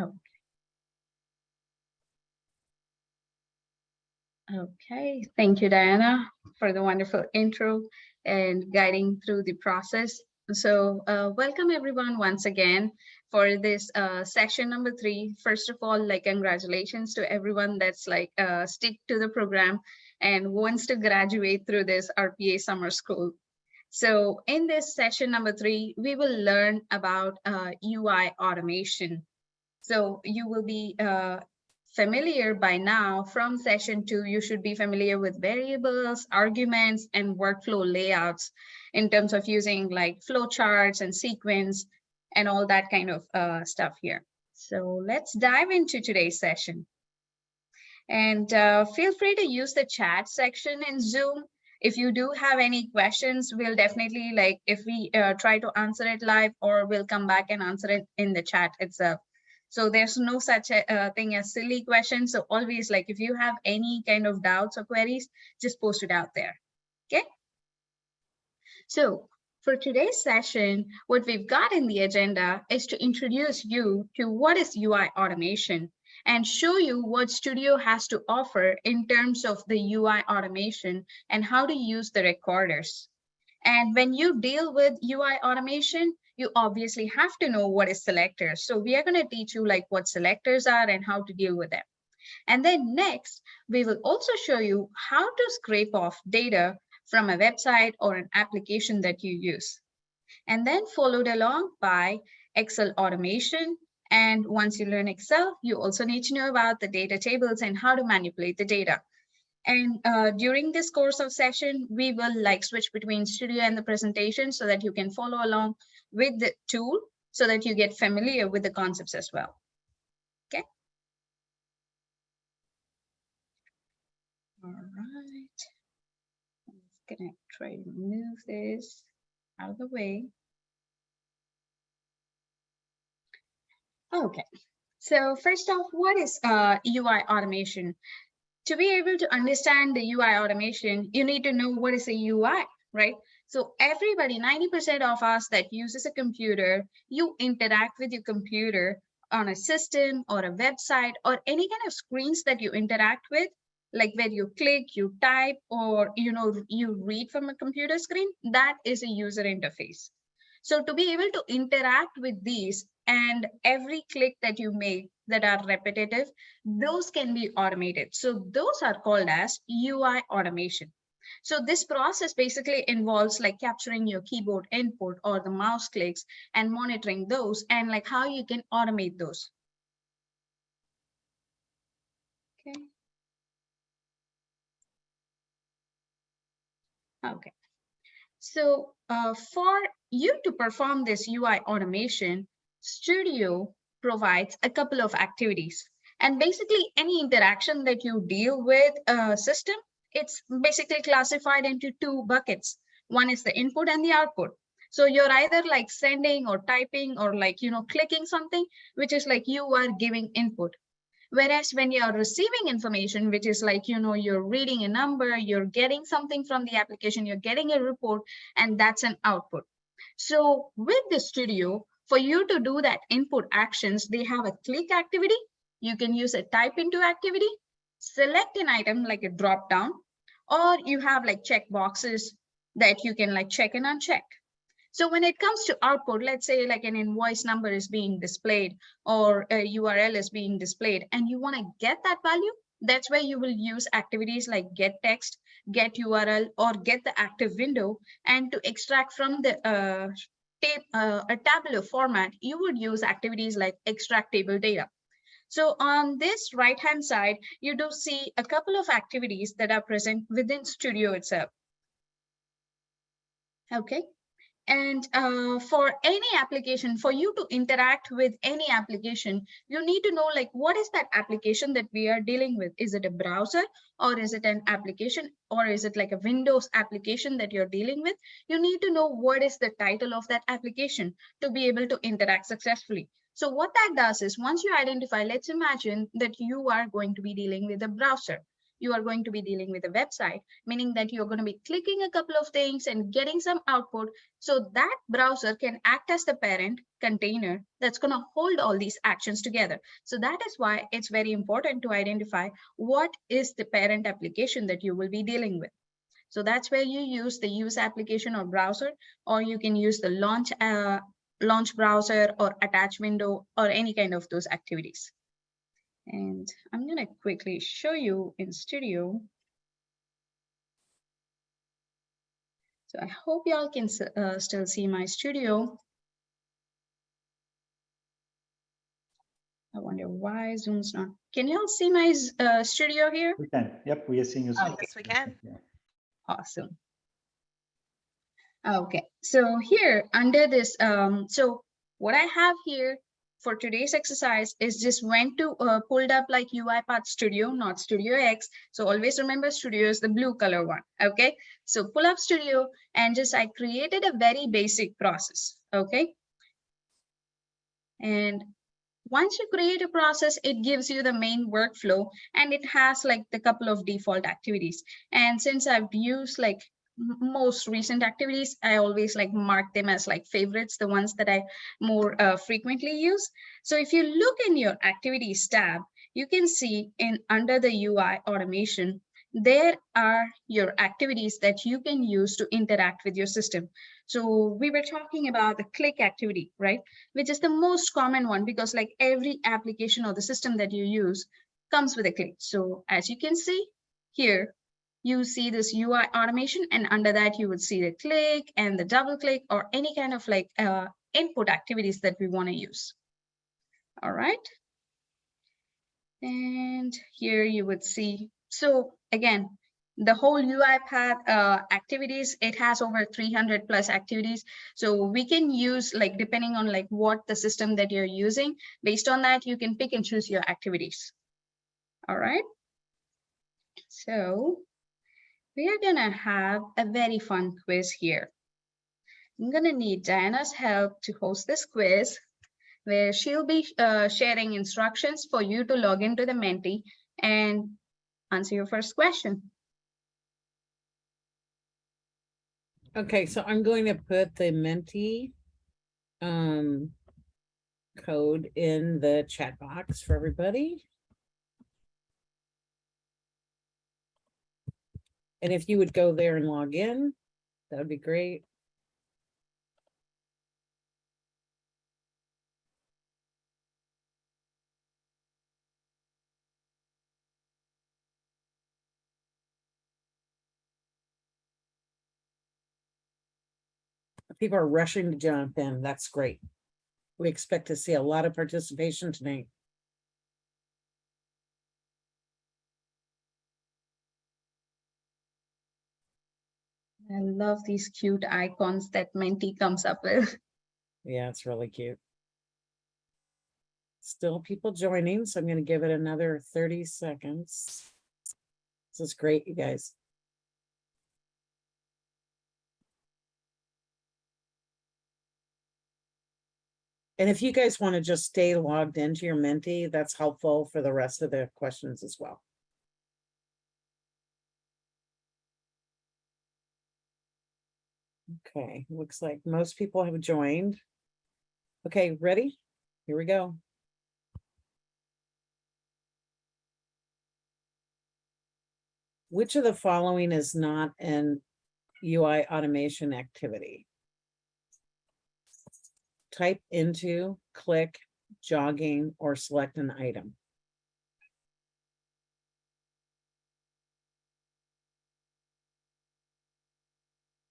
Oh, okay. Thank you, Diana, for the wonderful intro and guiding through the process. So welcome everyone once again for this session number 3. First of all, like congratulations to everyone that's like stick to the program and wants to graduate through this RPA Summer School. So in this session number 3, we will learn about UI automation. So you will be familiar by now from session 2, you should be familiar with variables, arguments, and workflow layouts in terms of using like flowcharts and sequence and all that kind of stuff here. So let's dive into today's session. And feel free to use the chat section in Zoom. If you do have any questions, we'll definitely like if we try to answer it live, or we'll come back and answer it in the chat itself. So there's no such a thing as silly questions. So always like if you have any kind of doubts or queries, just post it out there. Okay. So for today's session, what we've got in the agenda is to introduce you to what is UI automation and show you what Studio has to offer in terms of the UI automation and how to use the recorders. And when you deal with UI automation, you obviously have to know what is selectors. So we are going to teach you like what selectors are and how to deal with them. And then next, we will also show you how to scrape off data from a website or an application that you use. And then followed along by Excel automation. And once you learn Excel, you also need to know about the data tables and how to manipulate the data. And during this course of session, we will like switch between Studio and the presentation so that you can follow along with the tool so that you get familiar with the concepts as well. Okay. All right. I'm gonna try to move this out of the way. Okay. So first off, what is UI automation? To be able to understand the UI automation, you need to know what is a UI, right? So everybody, 90% of us that uses a computer, you interact with your computer on a system or a website or any kind of screens that you interact with, like where you click, you type, or you read from a computer screen, that is a user interface. So to be able to interact with these and every click that you make that are repetitive, those can be automated. So those are called as UI automation. So this process basically involves like capturing your keyboard input or the mouse clicks and monitoring those and like how you can automate those. Okay. Okay. So for you to perform this UI automation, Studio provides a couple of activities. And basically any interaction that you deal with a system, it's basically classified into 2 buckets. One is the input and the output. So you're either like sending or typing or like, clicking something, which is like you are giving input. Whereas when you're receiving information, which is like, you're reading a number, you're getting something from the application, you're getting a report, and that's an output. So with the Studio, for you to do that input actions, they have a click activity. You can use a type into activity, select an item like a drop down, or you have like check boxes that you can like check and uncheck. So when it comes to output, let's say like an invoice number is being displayed or a URL is being displayed and you want to get that value, that's where you will use activities like get text, get URL, or get the active window. And to extract from the a tabular format, you would use activities like extract table data. So on this right-hand side, you do see a couple of activities that are present within Studio itself. Okay. And for any application, for you to interact with any application, you need to know like what is that application that we are dealing with? Is it a browser or is it an application or is it like a Windows application that you're dealing with? You need to know what is the title of that application to be able to interact successfully. So what that does is once you identify, let's imagine that you are going to be dealing with a browser. you are going to be dealing with a website, meaning that you're going to be clicking a couple of things and getting some output. So that browser can act as the parent container that's going to hold all these actions together. So that is why it's very important to identify what is the parent application that you will be dealing with. So that's where you use the use application or browser, or you can use the launch browser or attach window or any kind of those activities. And I'm going to quickly show you in Studio. So I hope y'all can still see my Studio. I wonder why Zoom's not. Can y'all see my Studio here? We can. Yep, we are seeing you. Okay. Yes, we can. Yeah. Awesome. Okay, so here under this, so what I have here for today's exercise is just went to pulled up like UiPath Studio, not StudioX. So always remember Studio is the blue color one. Okay, so pull up Studio and just I created a very basic process. Okay, and once you create a process, it gives you the main workflow and it has like the couple of default activities. And since I've used like most recent activities, I always like mark them as like favorites, the ones that I more frequently use. So if you look in your activities tab, you can see in under the UI automation, there are your activities that you can use to interact with your system. So we were talking about the click activity, right? Which is the most common one because like every application or the system that you use comes with a click. So as you can see here, you see this UI automation, and under that you would see the click and the double click or any kind of like input activities that we want to use. All right. And here you would see, so again, the whole UiPath activities, it has over 300 plus activities. So we can use like, depending on like what the system that you're using, based on that, you can pick and choose your activities. All right. So we are gonna have a very fun quiz here. I'm gonna need Diana's help to host this quiz, where she'll be sharing instructions for you to log into the Menti and answer your first question. Okay, so I'm going to put the Menti code in the chat box for everybody. And if you would go there and log in, that would be great. People are rushing to jump in. That's great. We expect to see a lot of participation tonight. I love these cute icons that Menti comes up with. Yeah, it's really cute. Still people joining, so I'm going to give it another 30 seconds. This is great, you guys. And if you guys want to just stay logged into your Menti, that's helpful for the rest of the questions as well. Okay, looks like most people have joined. Okay, ready? Here we go. Which of the following is not an UI automation activity? Type into, click, jogging, or select an item.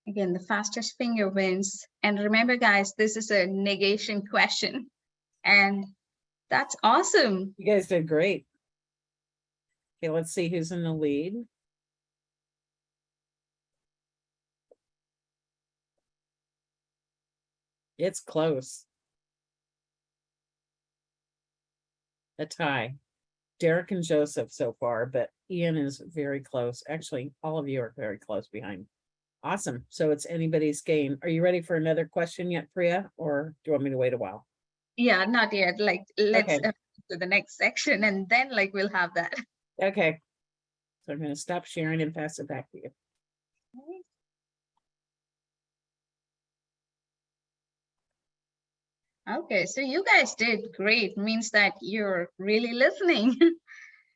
Again, the fastest finger wins. And remember, guys, this is a negation question. And that's awesome. You guys did great. Okay, let's see who's in the lead. It's close. A tie. Derek and Joseph so far, but Ian is very close. Actually, all of you are very close behind. Awesome. So it's anybody's game. Are you ready for another question yet, Priya? Or do you want me to wait a while? Yeah, not yet. Like, let's Okay. to the next section and then like we'll have that. Okay. So I'm going to stop sharing and pass it back to you. Okay, so you guys did great. Means that you're really listening.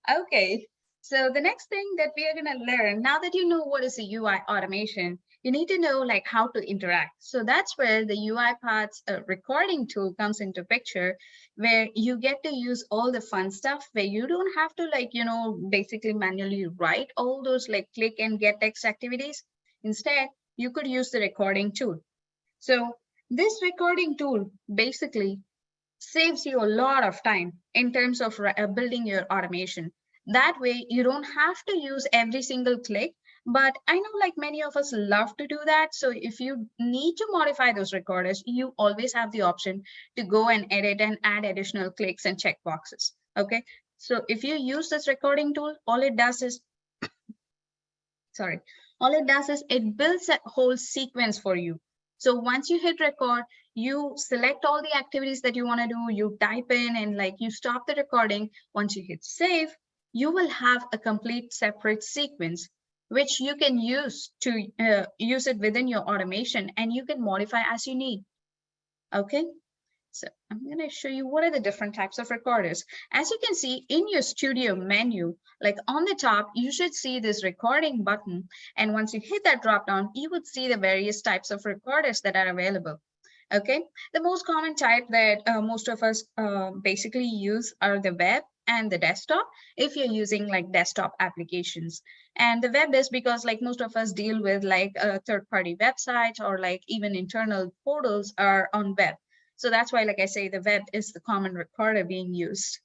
Okay, so the next thing that we are going to learn, now that you know what is a UI automation, you need to know like how to interact. So that's where the UiPath's recording tool comes into picture, where you get to use all the fun stuff, where you don't have to like, basically manually write all those like click and get text activities. Instead, you could use the recording tool. So this recording tool basically saves you a lot of time in terms of building your automation. That way, you don't have to use every single click. But I know like many of us love to do that. So if you need to modify those recorders, you always have the option to go and edit and add additional clicks and checkboxes. Okay. So if you use this recording tool, all it does is it builds a whole sequence for you. So once you hit record, you select all the activities that you want to do, you type in and like you stop the recording. Once you hit save, you will have a complete separate sequence, which you can use to use it within your automation, and you can modify as you need. Okay. So I'm going to show you what are the different types of recorders. As you can see in your studio menu, like on the top, you should see this recording button. And once you hit that drop down, you would see the various types of recorders that are available. Okay, the most common type that most of us basically use are the web and the desktop if you're using like desktop applications. And the web is because like most of us deal with like third-party websites or like even internal portals are on web. So that's why, like I say, the web is the common recorder being used.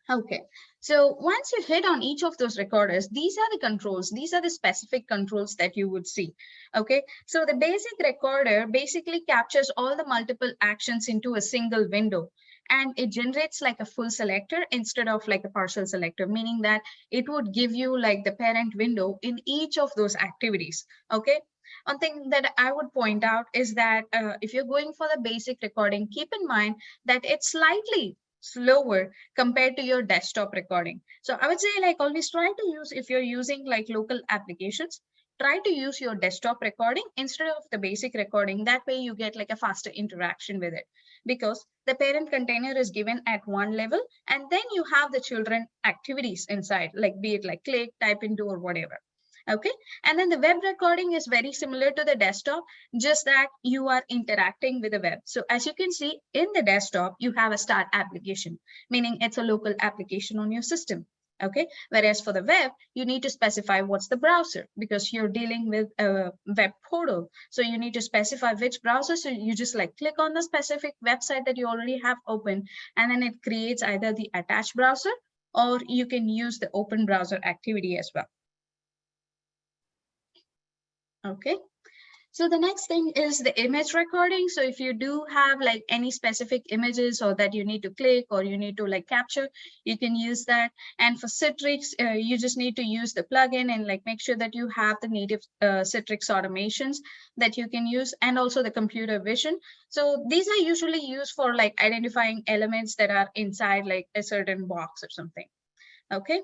Okay, so once you hit on each of those recorders, these are the controls. These are the specific controls that you would see. Okay, so the basic recorder basically captures all the multiple actions into a single window. And it generates like a full selector instead of like a partial selector, meaning that it would give you like the parent window in each of those activities. Okay. One thing that I would point out is that if you're going for the basic recording, keep in mind that it's slightly slower compared to your desktop recording. So I would say like always try to use, if you're using like local applications, try to use your desktop recording instead of the basic recording. That way you get like a faster interaction with it, because the parent container is given at one level and then you have the children activities inside, like be it like click, type into or whatever. Okay, and then the web recording is very similar to the desktop, just that you are interacting with the web. So as you can see in the desktop, you have a start application, meaning it's a local application on your system. Okay, whereas for the web, you need to specify what's the browser because you're dealing with a web portal. So you need to specify which browser. So you just like click on the specific website that you already have open, and then it creates either the attached browser or you can use the open browser activity as well. Okay, so the next thing is the image recording. So if you do have like any specific images or that you need to click or you need to like capture, you can use that. And for Citrix, you just need to use the plugin and like make sure that you have the native Citrix automations that you can use, and also the computer vision. So these are usually used for like identifying elements that are inside like a certain box or something. Okay.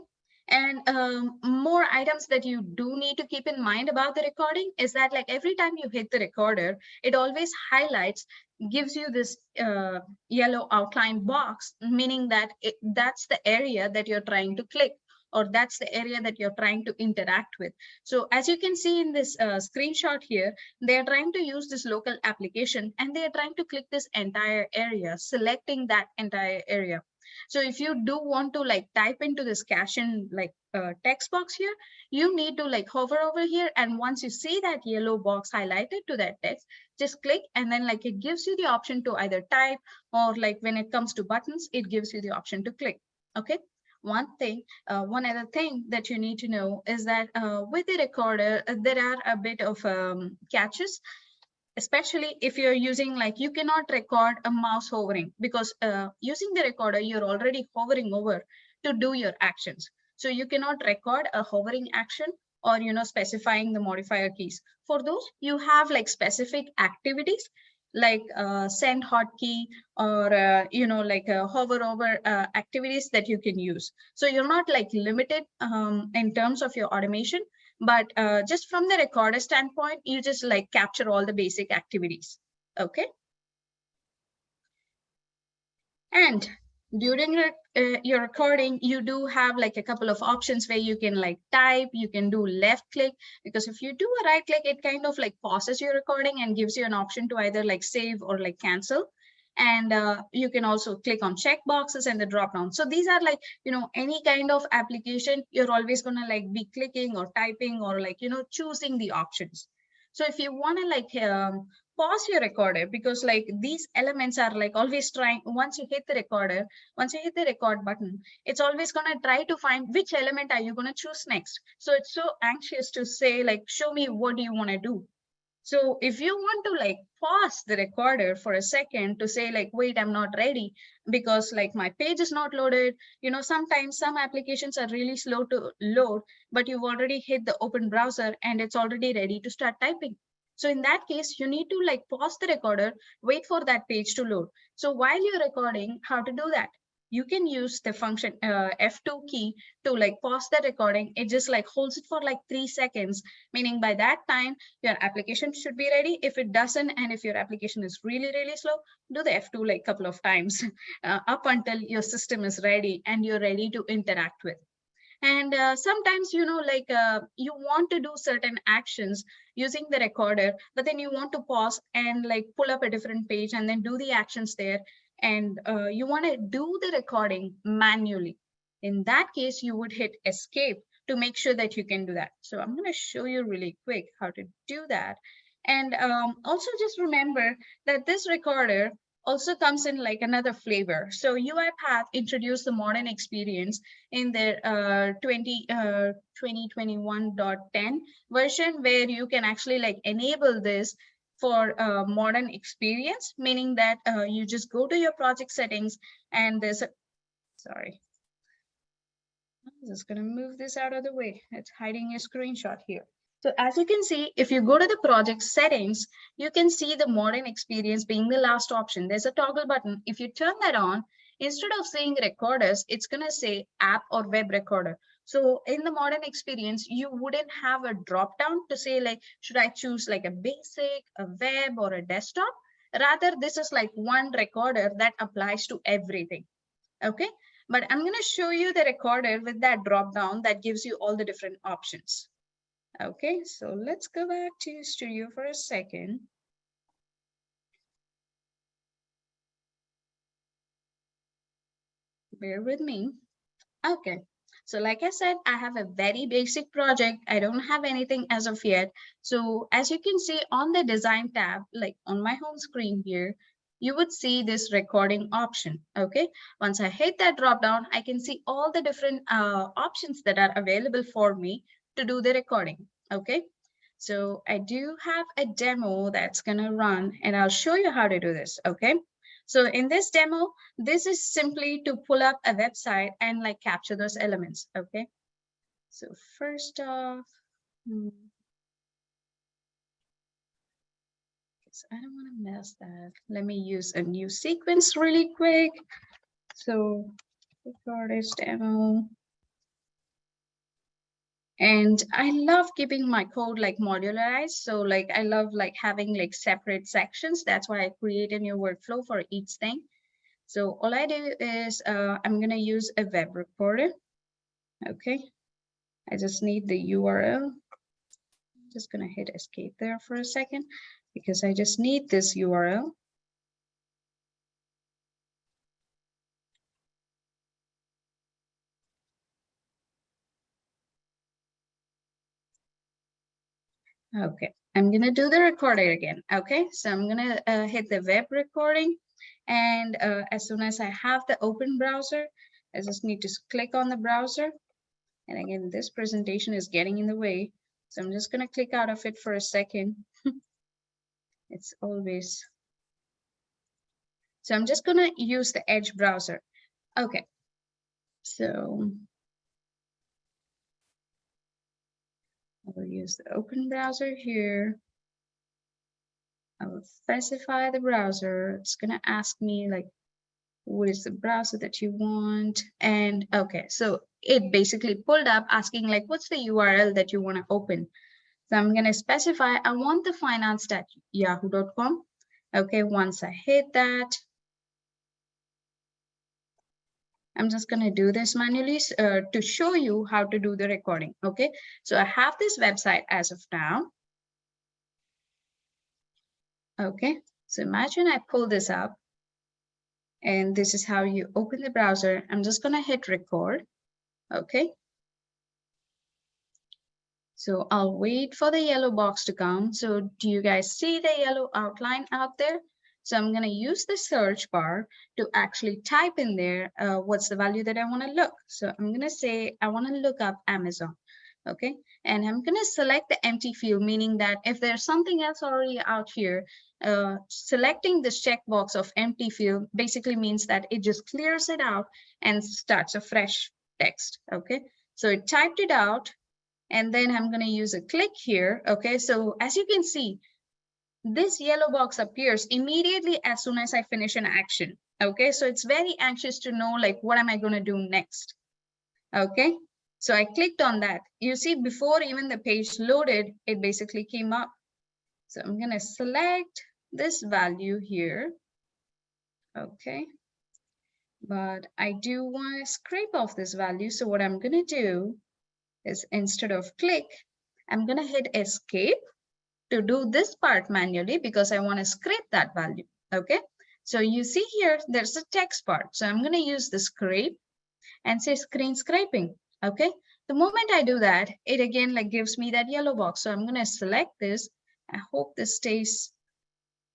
And more items that you do need to keep in mind about the recording is that like every time you hit the recorder, it always highlights, gives you this yellow outline box, meaning that that's the area that you're trying to click, or that's the area that you're trying to interact with. So as you can see in this screenshot here, they're trying to use this local application and they're trying to click this entire area, selecting that entire area. So if you do want to like type into this caption like text box here, you need to like hover over here, and once you see that yellow box highlighted to that text, just click, and then like it gives you the option to either type, or like when it comes to buttons, it gives you the option to click. Okay. One other thing that you need to know is that with the recorder, there are a bit of catches, especially if you're using like, you cannot record a mouse hovering, because using the recorder, you're already hovering over to do your actions. So you cannot record a hovering action or, specifying the modifier keys. For those, you have like specific activities like send hotkey or like hover over activities that you can use. So you're not like limited in terms of your automation, but just from the recorder standpoint, you just like capture all the basic activities. Okay. And during your recording, you do have like a couple of options where you can like type, you can do left click, because if you do a right click, it kind of like pauses your recording and gives you an option to either like save or like cancel. And you can also click on check boxes and the drop down. So these are like, any kind of application, you're always going to like be clicking or typing or like, choosing the options. So if you want to like pause your recorder, because like these elements are like always trying, once you hit the recorder, once you hit the record button, it's always going to try to find which element are you going to choose next. So it's so anxious to say like, show me what do you want to do. So if you want to like pause the recorder for a second to say like, wait, I'm not ready because like my page is not loaded. Sometimes some applications are really slow to load, but you've already hit the open browser and it's already ready to start typing. So in that case, you need to like pause the recorder, wait for that page to load. So while you're recording, how to do that? You can use the function F2 key to like pause the recording. It just like holds it for like 3 seconds, meaning by that time, your application should be ready. If it doesn't, and if your application is really, really slow, do the F2 like couple of times up until your system is ready and you're ready to interact with. And sometimes, like you want to do certain actions using the recorder, but then you want to pause and like pull up a different page and then do the actions there. And you want to do the recording manually. In that case, you would hit escape to make sure that you can do that. So I'm going to show you really quick how to do that. And also just remember that this recorder also comes in like another flavor. So UiPath introduced the modern experience in their 2021.10 version, where you can actually like enable this for modern experience, meaning that you just go to your project settings and there's a, sorry, I'm just going to move this out of the way. It's hiding a screenshot here. So as you can see, if you go to the project settings, you can see the modern experience being the last option. There's a toggle button. If you turn that on, instead of saying recorders, it's going to say app or web recorder. So in the modern experience, you wouldn't have a drop down to say like, should I choose like a basic, a web, or a desktop? Rather, this is like one recorder that applies to everything. Okay, but I'm going to show you the recorder with that drop down that gives you all the different options. Okay, so let's go back to Studio for a second. Bear with me. Okay, so like I said, I have a very basic project. I don't have anything as of yet. So as you can see on the design tab, like on my home screen here, you would see this recording option. Okay, once I hit that drop down, I can see all the different options that are available for me to do the recording. Okay, so I do have a demo that's going to run and I'll show you how to do this. Okay, so in this demo, this is simply to pull up a website and like capture those elements. Okay, so first off, I don't want to mess that. Let me use a new sequence really quick. So record this demo. And I love keeping my code like modularized. So like I love like having like separate sections. That's why I create a new workflow for each thing. So all I do is I'm going to use a web recorder. Okay. I just need the URL. I'm just going to hit escape there for a second because I just need this URL. Okay, I'm going to do the recording again. Okay, so I'm going to hit the web recording. And as soon as I have the open browser, I just need to click on the browser. And again, this presentation is getting in the way. So I'm just going to click out of it for a second. It's always. So I'm just going to use the Edge browser. Okay, so I'll use the open browser here. I will specify the browser. It's going to ask me like, what is the browser that you want? And okay, so it basically pulled up asking like, what's the URL that you want to open? So I'm going to specify, I want the finance.yahoo.com. Okay, once I hit that, I'm just going to do this manually to show you how to do the recording. Okay, so I have this website as of now. Okay, so imagine I pull this up and this is how you open the browser. I'm just going to hit record. Okay. So I'll wait for the yellow box to come. So do you guys see the yellow outline out there? So I'm going to use the search bar to actually type in there what's the value that I want to look. So I'm going to say I want to look up Amazon. Okay, and I'm going to select the empty field, meaning that if there's something else already out here, selecting this checkbox of empty field basically means that it just clears it out and starts a fresh text. Okay, so it typed it out. And then I'm going to use a click here. Okay, so as you can see, this yellow box appears immediately as soon as I finish an action. Okay, so it's very anxious to know like, what am I going to do next? Okay, so I clicked on that. You see, before even the page loaded, it basically came up. So I'm going to select this value here. Okay, but I do want to scrape off this value. So what I'm going to do is instead of click, I'm going to hit escape to do this part manually because I want to scrape that value. Okay, so you see here, there's a text part. So I'm going to use the scrape and say screen scraping. Okay, the moment I do that, it again like gives me that yellow box. So I'm going to select this. I hope this stays.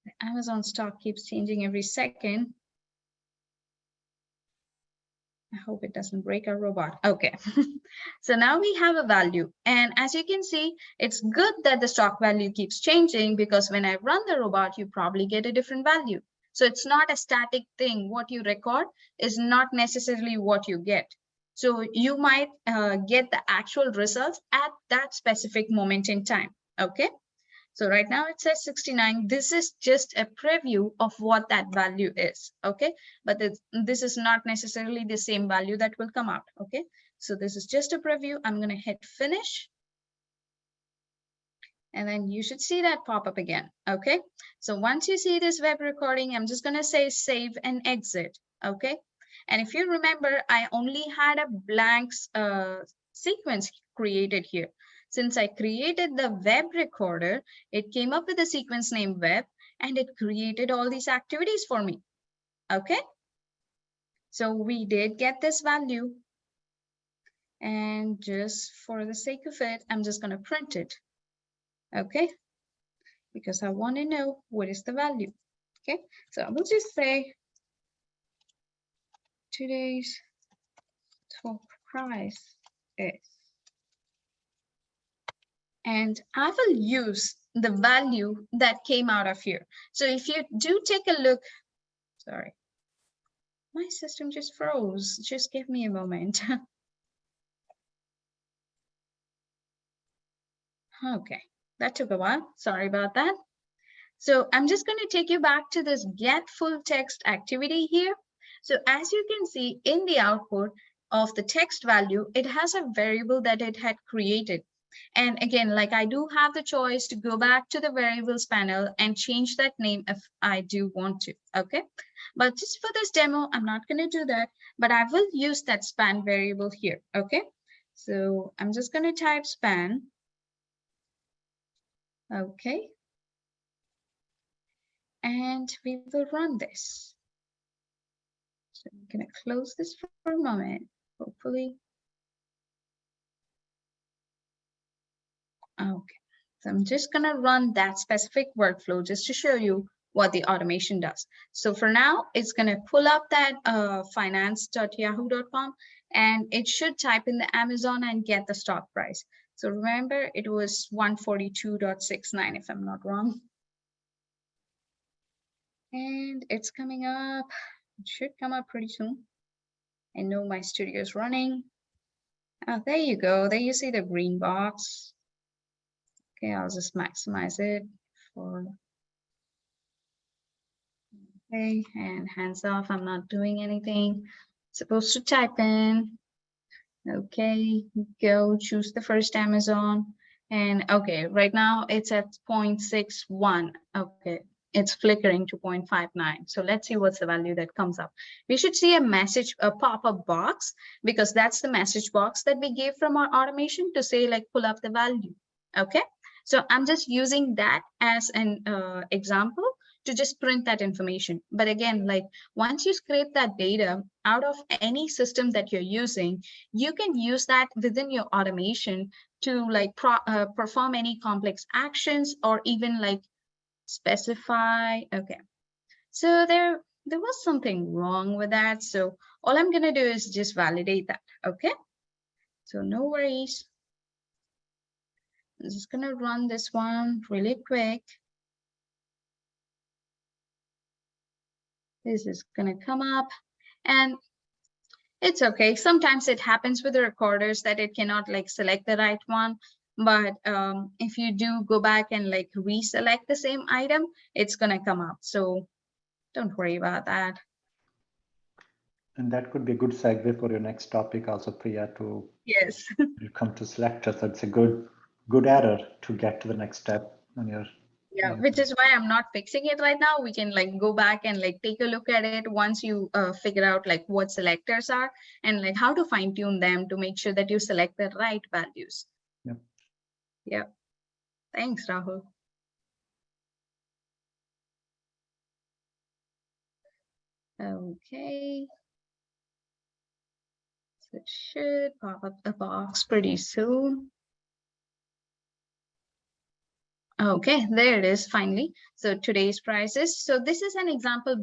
The Amazon stock keeps changing every second. I hope it doesn't break our robot. Okay, so now we have a value. And as you can see, it's good that the stock value keeps changing because when I run the robot, you probably get a different value. So it's not a static thing. What you record is not necessarily what you get. So you might get the actual results at that specific moment in time. Okay. So right now it says 69. This is just a preview of what that value is, okay? But this is not necessarily the same value that will come out, okay? So this is just a preview. I'm gonna hit finish. And then you should see that pop up again, okay? So once you see this web recording, I'm just gonna say save and exit, okay? And if you remember, I only had a blank sequence created here. Since I created the web recorder, it came up with a sequence named web and it created all these activities for me. Okay. So we did get this value. And just for the sake of it, I'm just going to print it. Okay. Because I want to know what is the value. Okay. So I will just say today's top price is. And I will use the value that came out of here. So if you do take a look, sorry, my system just froze. Just give me a moment. Okay, that took a while. Sorry about that. So I'm just going to take you back to this get full text activity here. So as you can see in the output of the text value, it has a variable that it had created. And again, like I do have the choice to go back to the variables panel and change that name if I do want to, okay? But just for this demo, I'm not going to do that, but I will use that span variable here, okay? So I'm just going to type span, okay? And we will run this. So I'm going to close this for a moment, hopefully. Okay, so I'm just going to run that specific workflow just to show you what the automation does. So for now, it's going to pull up that finance.yahoo.com and it should type in the Amazon and get the stock price. So remember, it was 142.69 if I'm not wrong. And it's coming up. It should come up pretty soon. I know my studio is running. Oh, there you go. There you see the green box. Okay, I'll just maximize it for Okay, and hands off, I'm not doing anything. Supposed to type in. Okay, go choose the first Amazon. And okay, right now it's at 0.61. Okay, it's flickering to 0.59. So let's see what's the value that comes up. We should see a message, a pop-up box, because that's the message box that we gave from our automation to say like pull up the value. Okay, so I'm just using that as an example to just print that information. But again, like once you scrape that data out of any system that you're using, you can use that within your automation to like perform any complex actions or even like specify. Okay, so there was something wrong with that. So all I'm gonna do is just validate that. Okay, so no worries. I'm just gonna run this one really quick. This is gonna come up and it's okay. Sometimes it happens with the recorders that it cannot like select the right one. But if you do go back and like reselect the same item, it's gonna come up. So don't worry about that. And that could be a good segue for your next topic also, Priya, to Yes. come to selectors. So it's a good error to get to the next step on your. Yeah, which is why I'm not fixing it right now. We can like go back and like take a look at it once you figure out like what selectors are and like how to fine tune them to make sure that you select the right values. Yep. Yep. Thanks, Rahul. Okay. So it should pop up the box pretty soon. Okay, there it is finally. So today's prices. So this is an example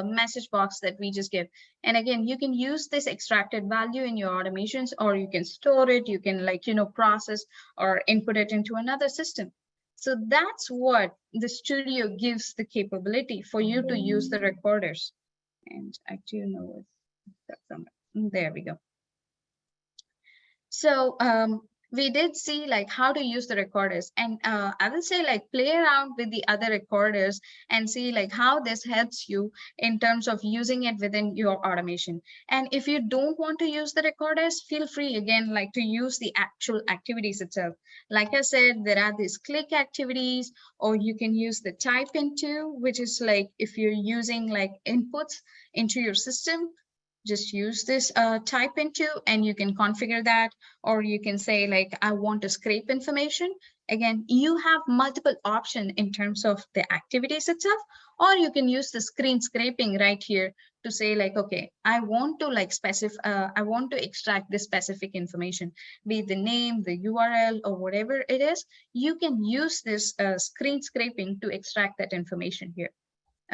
message box that we just give. And again, you can use this extracted value in your automations, or you can store it. You can like, process or input it into another system. So that's what the studio gives the capability for you to use the recorders. And I do know it's somewhere. There we go. So we did see like how to use the recorders, and I will say like play around with the other recorders and see like how this helps you in terms of using it within your automation. And if you don't want to use the recorders, feel free again like to use the actual activities itself. Like I said, there are these click activities, or you can use the type into, which is like if you're using like inputs into your system, just use this type into and you can configure that. Or you can say like, I want to scrape information. Again, you have multiple options in terms of the activities itself, or you can use the screen scraping right here to say like, okay, I want to like specify, I want to extract this specific information, be it the name, the URL, or whatever it is. You can use this screen scraping to extract that information here.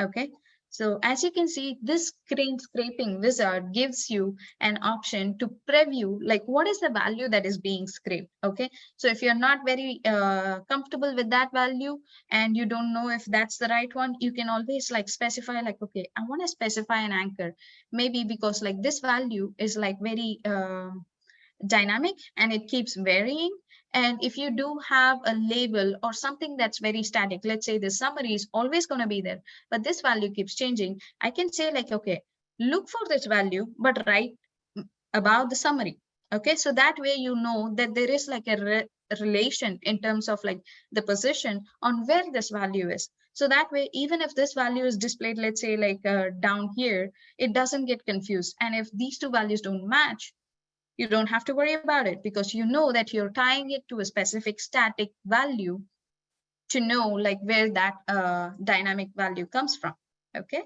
Okay. So as you can see, this screen scraping wizard gives you an option to preview like what is the value that is being scraped. Okay, so if you're not very comfortable with that value and you don't know if that's the right one, you can always like specify like, okay, I want to specify an anchor, maybe because like this value is like very dynamic and it keeps varying. And if you do have a label or something that's very static, let's say the summary is always going to be there, but this value keeps changing, I can say like, okay, look for this value, but write about the summary. Okay, so that way you know that there is like a relation in terms of like the position on where this value is. So that way, even if this value is displayed, let's say like down here, it doesn't get confused. And if these two values don't match, you don't have to worry about it because you know that you're tying it to a specific static value to know like where that dynamic value comes from. Okay,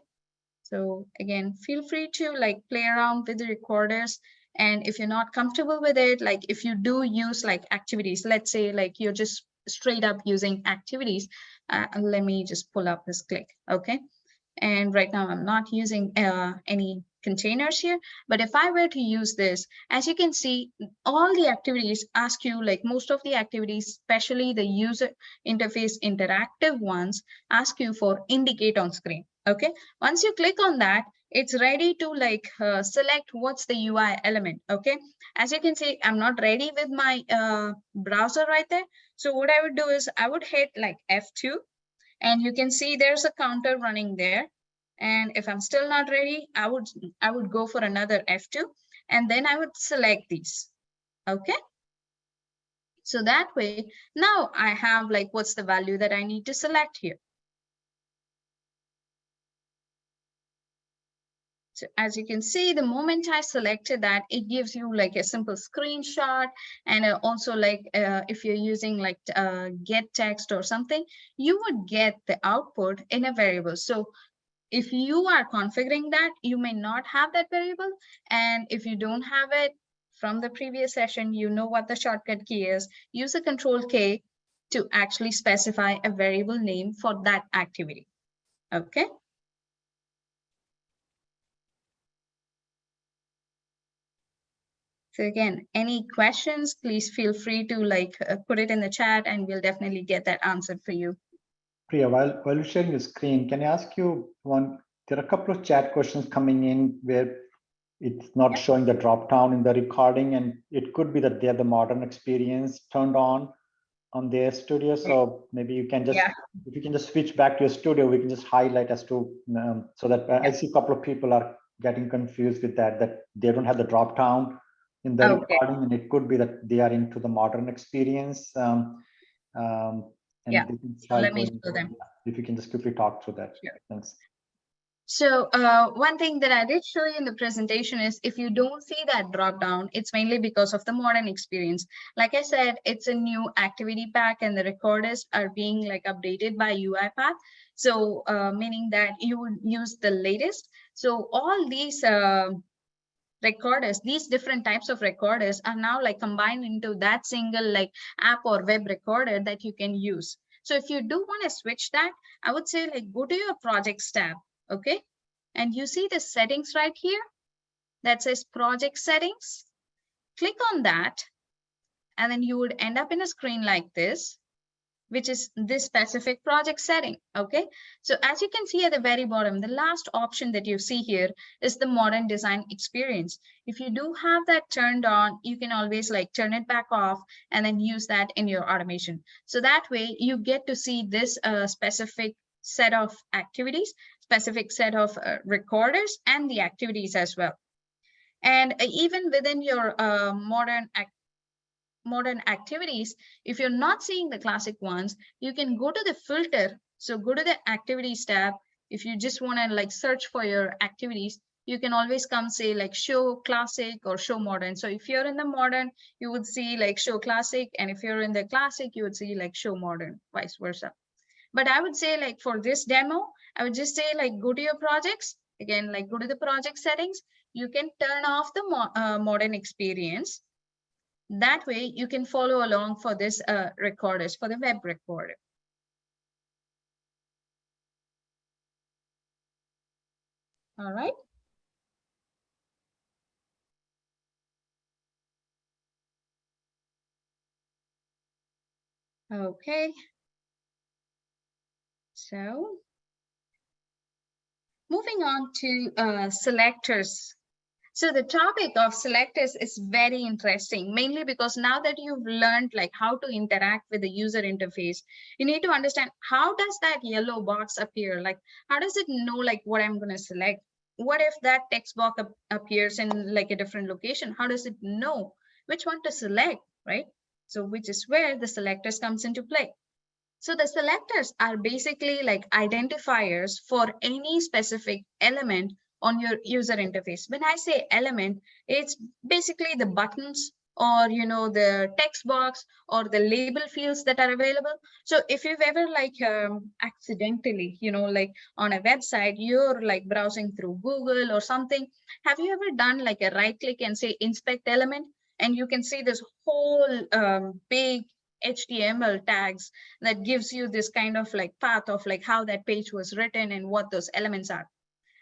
so again, feel free to like play around with the recorders. And if you're not comfortable with it, like if you do use like activities, let's say like you're just straight up using activities, let me just pull up this click. Okay, and right now I'm not using any containers here, but if I were to use this, as you can see, all the activities ask you, like most of the activities, especially the user interface interactive ones, ask you for indicate on screen. Okay, once you click on that, it's ready to like select what's the UI element. Okay, as you can see, I'm not ready with my browser right there. So what I would do is I would hit like F2, and you can see there's a counter running there. And if I'm still not ready, I would go for another F2, and then I would select these. Okay. So that way, now I have like, what's the value that I need to select here? So as you can see, the moment I selected that, it gives you like a simple screenshot. And also like if you're using like get text or something, you would get the output in a variable. So if you are configuring that, you may not have that variable. And if you don't have it from the previous session, you know what the shortcut key is. Use a Control K to actually specify a variable name for that activity. Okay. So again, any questions, please feel free to like put it in the chat and we'll definitely get that answered for you. Priya, while you're sharing your screen, can I ask you one? There are a couple of chat questions coming in where it's not showing the drop down in the recording, and it could be that they have the modern experience turned on their studio. So maybe you can just, if you can just switch back to your studio, we can just highlight as to, so that I see a couple of people are getting confused with that they don't have the drop down in the recording, and it could be that they are into the modern experience. And so let me show them. If you can just quickly talk through that. Sure. Thanks. So one thing that I did show you in the presentation is if you don't see that drop down, it's mainly because of the modern experience. Like I said, it's a new activity pack and the recorders are being like updated by UiPath. So meaning that you would use the latest. So all these recorders, these different types of recorders are now like combined into that single like app or web recorder that you can use. So if you do want to switch that, I would say like go to your projects tab. Okay. And you see the settings right here that says project settings. Click on that. And then you would end up in a screen like this, which is this specific project setting. Okay. So as you can see at the very bottom, the last option that you see here is the modern design experience. If you do have that turned on, you can always like turn it back off and then use that in your automation. So that way you get to see this specific set of activities, specific set of recorders and the activities as well. And even within your modern activities, if you're not seeing the classic ones, you can go to the filter. So go to the activities tab. If you just want to like search for your activities, you can always come say like show classic or show modern. So if you're in the modern, you would see like show classic. And if you're in the classic, you would see like show modern, vice versa. But I would say like for this demo, I would just say like go to your projects. Again, like go to the project settings. You can turn off the modern experience. That way you can follow along for this recorders, for the web recorder. All right. Okay. So moving on to selectors. So the topic of selectors is very interesting, mainly because now that you've learned like how to interact with the user interface, you need to understand how does that yellow box appear? Like, how does it know like what I'm going to select? What if that text box appears in like a different location? How does it know which one to select, right? So which is where the selectors comes into play. So the selectors are basically like identifiers for any specific element on your user interface. When I say element, it's basically the buttons or, you know, the text box or the label fields that are available. So if you've ever like accidentally, you know, like on a website, you're like browsing through Google or something. Have you ever done like a right click and say inspect element? And you can see this whole big HTML tags that gives you this kind of like path of like how that page was written and what those elements are.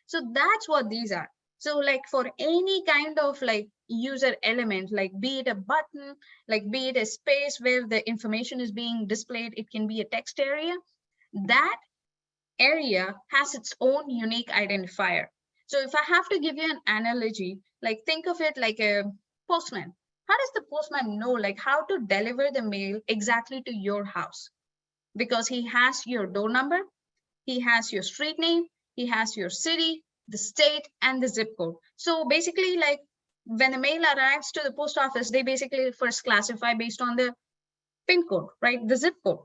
So that's what these are. So like for any kind of like user element, like be it a button, like be it a space where the information is being displayed, it can be a text area. That area has its own unique identifier. So if I have to give you an analogy, like think of it like a postman. How does the postman know like how to deliver the mail exactly to your house? Because he has your door number, he has your street name, he has your city, the state, and the zip code. So basically, like when the mail arrives to the post office, they basically first classify based on the PIN code, right? The zip code.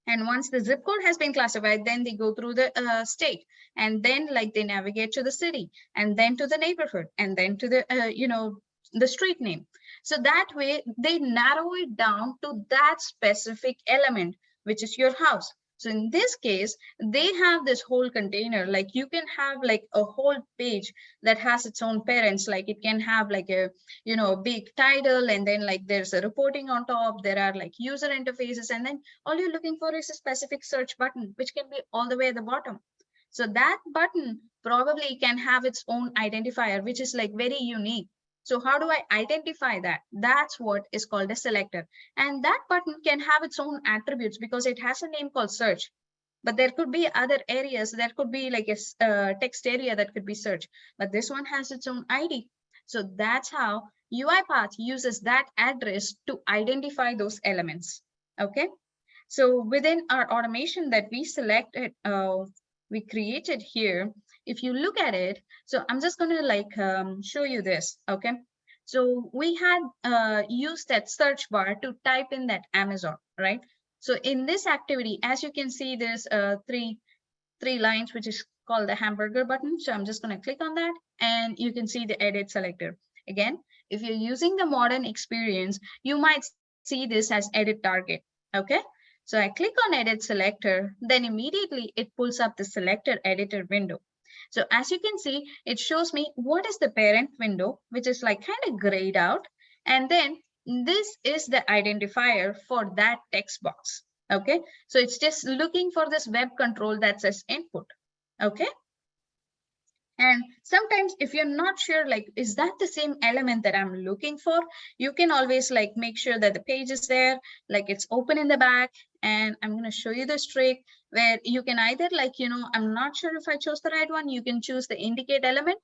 And once the zip code has been classified, then they go through the state, and then like they navigate to the city, and then to the neighborhood, and then to the, the street name. So that way they narrow it down to that specific element, which is your house. So in this case, they have this whole container, like you can have like a whole page that has its own parents, like it can have like a, big title, and then like there's a reporting on top, there are like user interfaces, and then all you're looking for is a specific search button, which can be all the way at the bottom. So that button probably can have its own identifier, which is like very unique. So how do I identify that? That's what is called a selector. And that button can have its own attributes because it has a name called search. But there could be other areas. There could be like a text area that could be search. But this one has its own ID. So that's how UiPath uses that address to identify those elements. Okay. So within our automation that we selected, we created here, if you look at it, so I'm just going to like show you this. Okay. So we had used that search bar to type in that Amazon, right? So in this activity, as you can see, there's three lines, which is called the hamburger button. So I'm just going to click on that, and you can see the edit selector. Again, if you're using the modern experience, you might see this as edit target. Okay. So I click on edit selector, then immediately it pulls up the selector editor window. So as you can see, it shows me what is the parent window, which is like kind of grayed out. And then this is the identifier for that text box. Okay. So it's just looking for this web control that says input. Okay. And sometimes if you're not sure, like, is that the same element that I'm looking for? You can always like make sure that the page is there, like it's open in the back. And I'm going to show you this trick where you can either like, I'm not sure if I chose the right one. You can choose the indicate element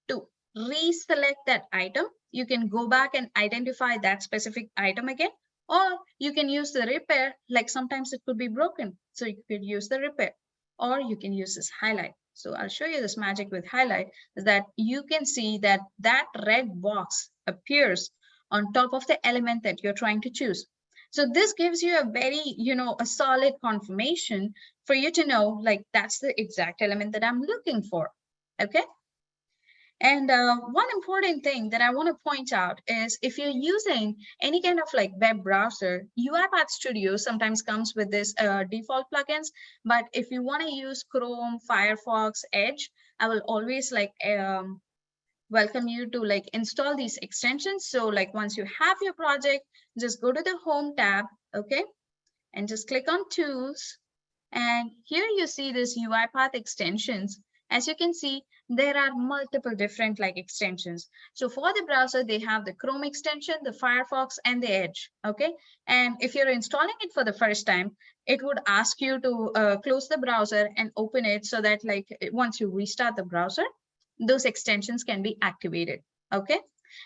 to reselect that item. You can go back and identify that specific item again, or you can use the repair. Like sometimes it could be broken. So you could use the repair, or you can use this highlight. So I'll show you this magic with highlight, is that you can see that that red box appears on top of the element that you're trying to choose. So this gives you a very, a solid confirmation for you to know, like, that's the exact element that I'm looking for. Okay. And one important thing that I want to point out is if you're using any kind of like web browser, UiPath Studio sometimes comes with this default plugins. But if you want to use Chrome, Firefox, Edge, I will always like welcome you to like install these extensions. So like once you have your project, just go to the Home tab, okay, and just click on Tools. And here you see this UiPath extensions. As you can see, there are multiple different like extensions. So for the browser, they have the Chrome extension, the Firefox, and the Edge. Okay. And if you're installing it for the first time, it would ask you to close the browser and open it so that like once you restart the browser, those extensions can be activated. Okay.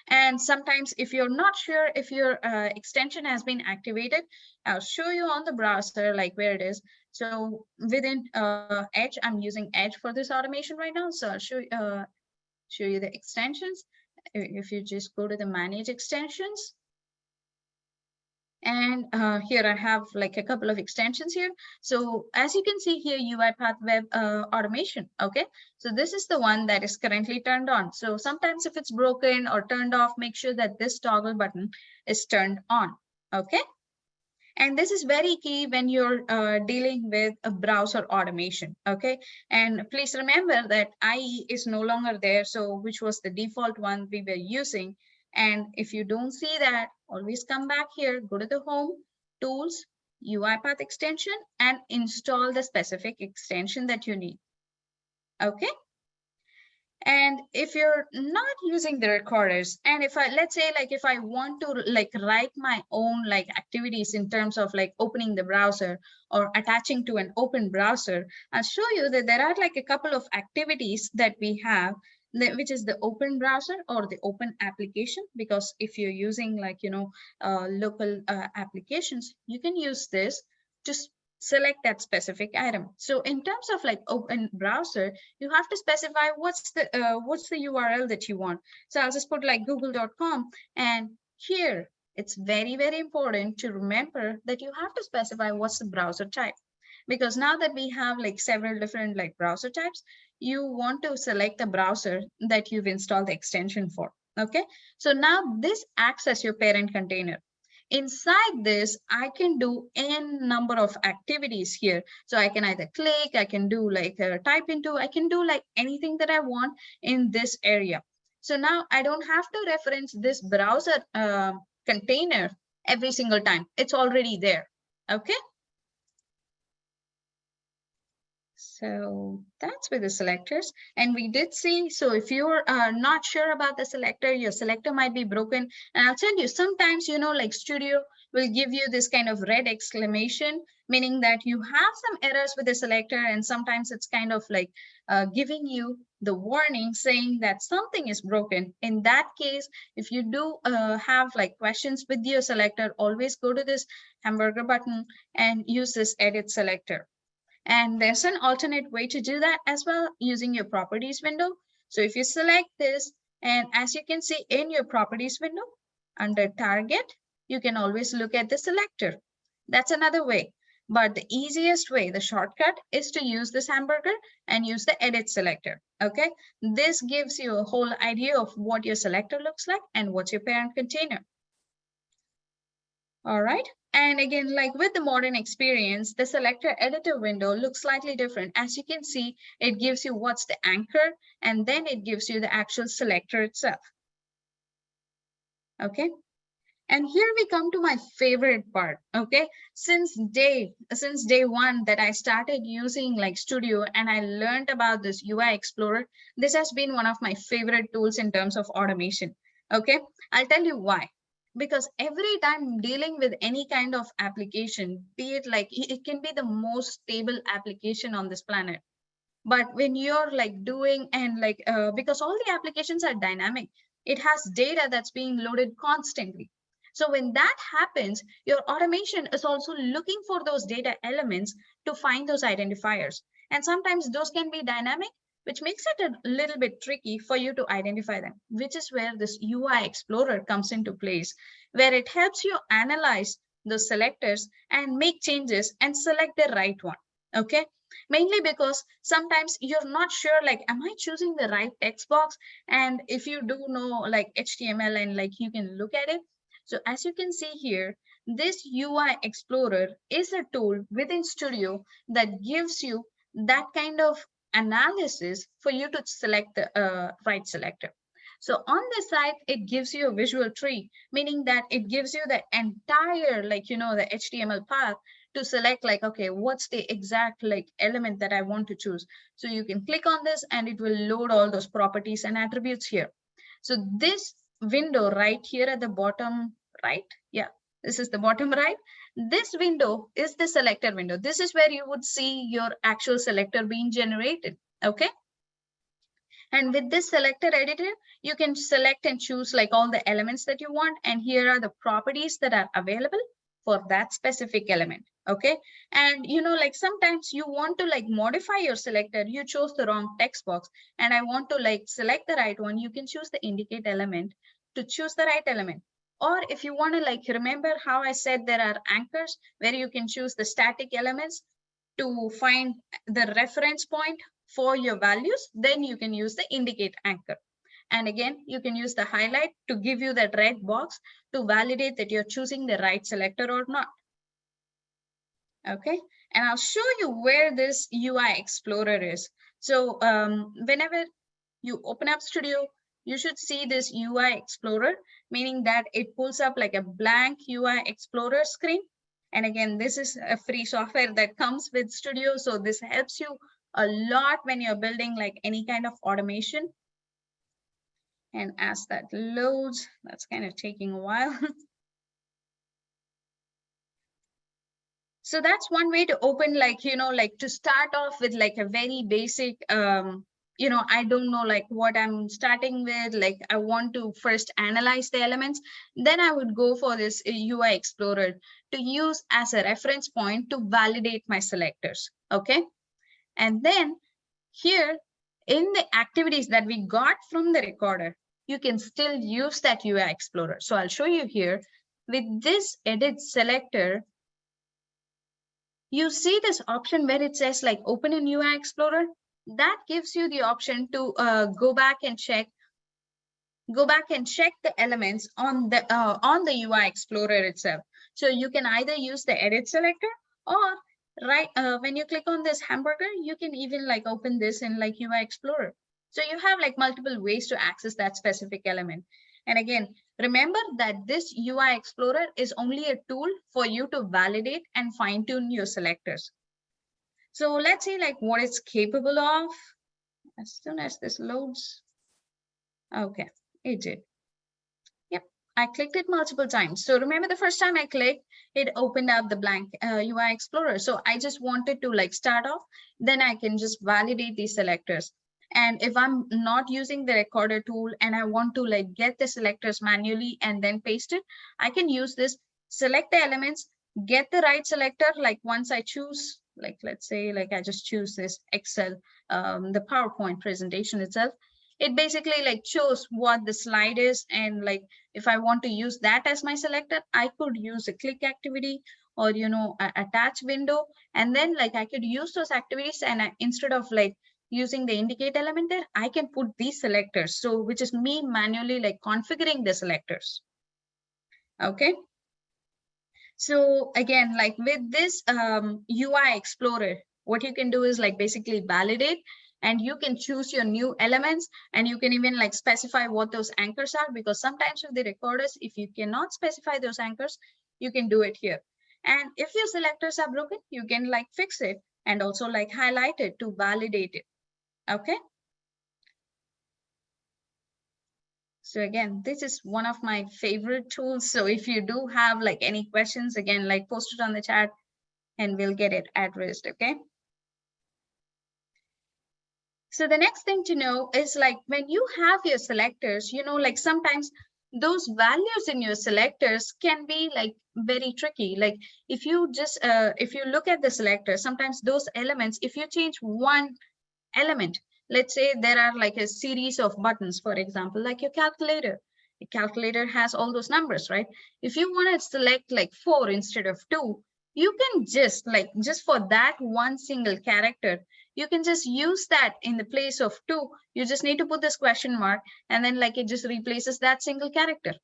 And sometimes if you're not sure if your extension has been activated, I'll show you on the browser like where it is. So within Edge, I'm using Edge for this automation right now. So I'll show you the extensions. If you just go to the Manage Extensions. And here I have like a couple of extensions here. So as you can see here, UiPath Web Automation. Okay, so this is the one that is currently turned on. So sometimes if it's broken or turned off, make sure that this toggle button is turned on. Okay. And this is very key when you're dealing with a browser automation. Okay. And please remember that IE is no longer there. So which was the default one we were using. And if you don't see that, always come back here, go to the Home, Tools, UiPath extension, and install the specific extension that you need. Okay. And if you're not using the recorders, and if let's say like if I want to like write my own like activities in terms of like opening the browser or attaching to an open browser, I'll show you that there are like a couple of activities that we have, which is the open browser or the open application. Because if you're using like, local applications, you can use this to select that specific item. So in terms of like open browser, you have to specify what's the URL that you want. So I'll just put like google.com, and here it's very, very important to remember that you have to specify what's the browser type, because now that we have like several different like browser types, you want to select the browser that you've installed the extension for. Okay, so now this acts as your parent container. Inside this, I can do n number of activities here. So I can either click, I can do like type into, I can do like anything that I want in this area. So now I don't have to reference this browser container every single time. It's already there. Okay. So that's with the selectors. And we did see, so if you're not sure about the selector, your selector might be broken. And I'll tell you, sometimes, you know, like Studio will give you this kind of red exclamation, meaning that you have some errors with the selector. And sometimes it's kind of like giving you the warning saying that something is broken. In that case, if you do have like questions with your selector, always go to this hamburger button and use this edit selector. And there's an alternate way to do that as well, using your properties window. So if you select this, and as you can see in your properties window, under target, you can always look at the selector. That's another way. But the easiest way, the shortcut, is to use this hamburger and use the edit selector. Okay, this gives you a whole idea of what your selector looks like and what's your parent container. All right. And again, like with the modern experience, the selector editor window looks slightly different. As you can see, it gives you what's the anchor, and then it gives you the actual selector itself. Okay. And here we come to my favorite part. Okay. Since day one that I started using like Studio and I learned about this UI Explorer, this has been one of my favorite tools in terms of automation. Okay. I'll tell you why. Because every time dealing with any kind of application, be it like, it can be the most stable application on this planet. But when you're like doing and like, because all the applications are dynamic, it has data that's being loaded constantly. So when that happens, your automation is also looking for those data elements to find those identifiers. And sometimes those can be dynamic, which makes it a little bit tricky for you to identify them, which is where this UI Explorer comes into place, where it helps you analyze the selectors and make changes and select the right one. Okay. Mainly because sometimes you're not sure, like, am I choosing the right text box? And if you do know like HTML and like you can look at it. So as you can see here, this UI Explorer is a tool within Studio that gives you that kind of analysis for you to select the right selector. So on this side, it gives you a visual tree, meaning that it gives you the entire, like, you know, the HTML path to select like, okay, what's the exact like element that I want to choose. So you can click on this and it will load all those properties and attributes here. So this window right here at the bottom right, yeah, this is the bottom right. This window is the selector window. This is where you would see your actual selector being generated. Okay. And with this selector editor, you can select and choose like all the elements that you want. And here are the properties that are available for that specific element. Okay. And you know, like sometimes you want to like modify your selector, you chose the wrong text box and I want to like select the right one. You can choose the indicate element to choose the right element. Or if you want to like remember how I said there are anchors where you can choose the static elements to find the reference point for your values, then you can use the indicate anchor. And again, you can use the highlight to give you that red box to validate that you're choosing the right selector or not. Okay, and I'll show you where this UI Explorer is. So whenever you open up Studio, you should see this UI Explorer, meaning that it pulls up like a blank UI Explorer screen. And again, this is a free software that comes with Studio. So this helps you a lot when you're building like any kind of automation. And as that loads, that's kind of taking a while. So that's one way to open, like, you know, like to start off with like a very basic I don't know like what I'm starting with, like I want to first analyze the elements, then I would go for this UI Explorer to use as a reference point to validate my selectors. Okay. And then here in the activities that we got from the recorder, you can still use that UI Explorer. So I'll show you here with this edit selector. You see this option where it says like open in UI Explorer. That gives you the option to go back and check the elements on the UI Explorer itself. So you can either use the edit selector, or when you click on this hamburger, you can even like open this in like UI Explorer. So you have like multiple ways to access that specific element. And again, remember that this UI Explorer is only a tool for you to validate and fine tune your selectors. So let's see like what it's capable of as soon as this loads. Okay, it did. Yep, I clicked it multiple times. So remember the first time I clicked, it opened up the blank UI Explorer. So I just wanted to like start off, then I can just validate these selectors. And if I'm not using the recorder tool and I want to like get the selectors manually and then paste it, I can use this, select the elements, get the right selector. Like once I choose, like, let's say like I just choose this Excel, the PowerPoint presentation itself, it basically like shows what the slide is. And like, if I want to use that as my selector, I could use a click activity or, attach window. And then like I could use those activities, and instead of like using the indicate element there, I can put these selectors. So which is me manually like configuring the selectors. Okay. So again, like with this UI Explorer, what you can do is like basically validate, and you can choose your new elements, and you can even like specify what those anchors are, because sometimes with the recorders, if you cannot specify those anchors, you can do it here. And if your selectors are broken, you can like fix it and also like highlight it to validate it. Okay. So again, this is one of my favorite tools. So if you do have like any questions, again, like post it on the chat and we'll get it addressed. Okay. So the next thing to know is like when you have your selectors, like sometimes those values in your selectors can be like very tricky. Like if you just, if you look at the selector, sometimes those elements, if you change one element, let's say there are like a series of buttons, for example, like your calculator. A calculator has all those numbers, right? If you want to select like 4 instead of 2, you can just for that one single character, you can just use that in the place of 2. You just need to put this question mark, and then like it just replaces that single character.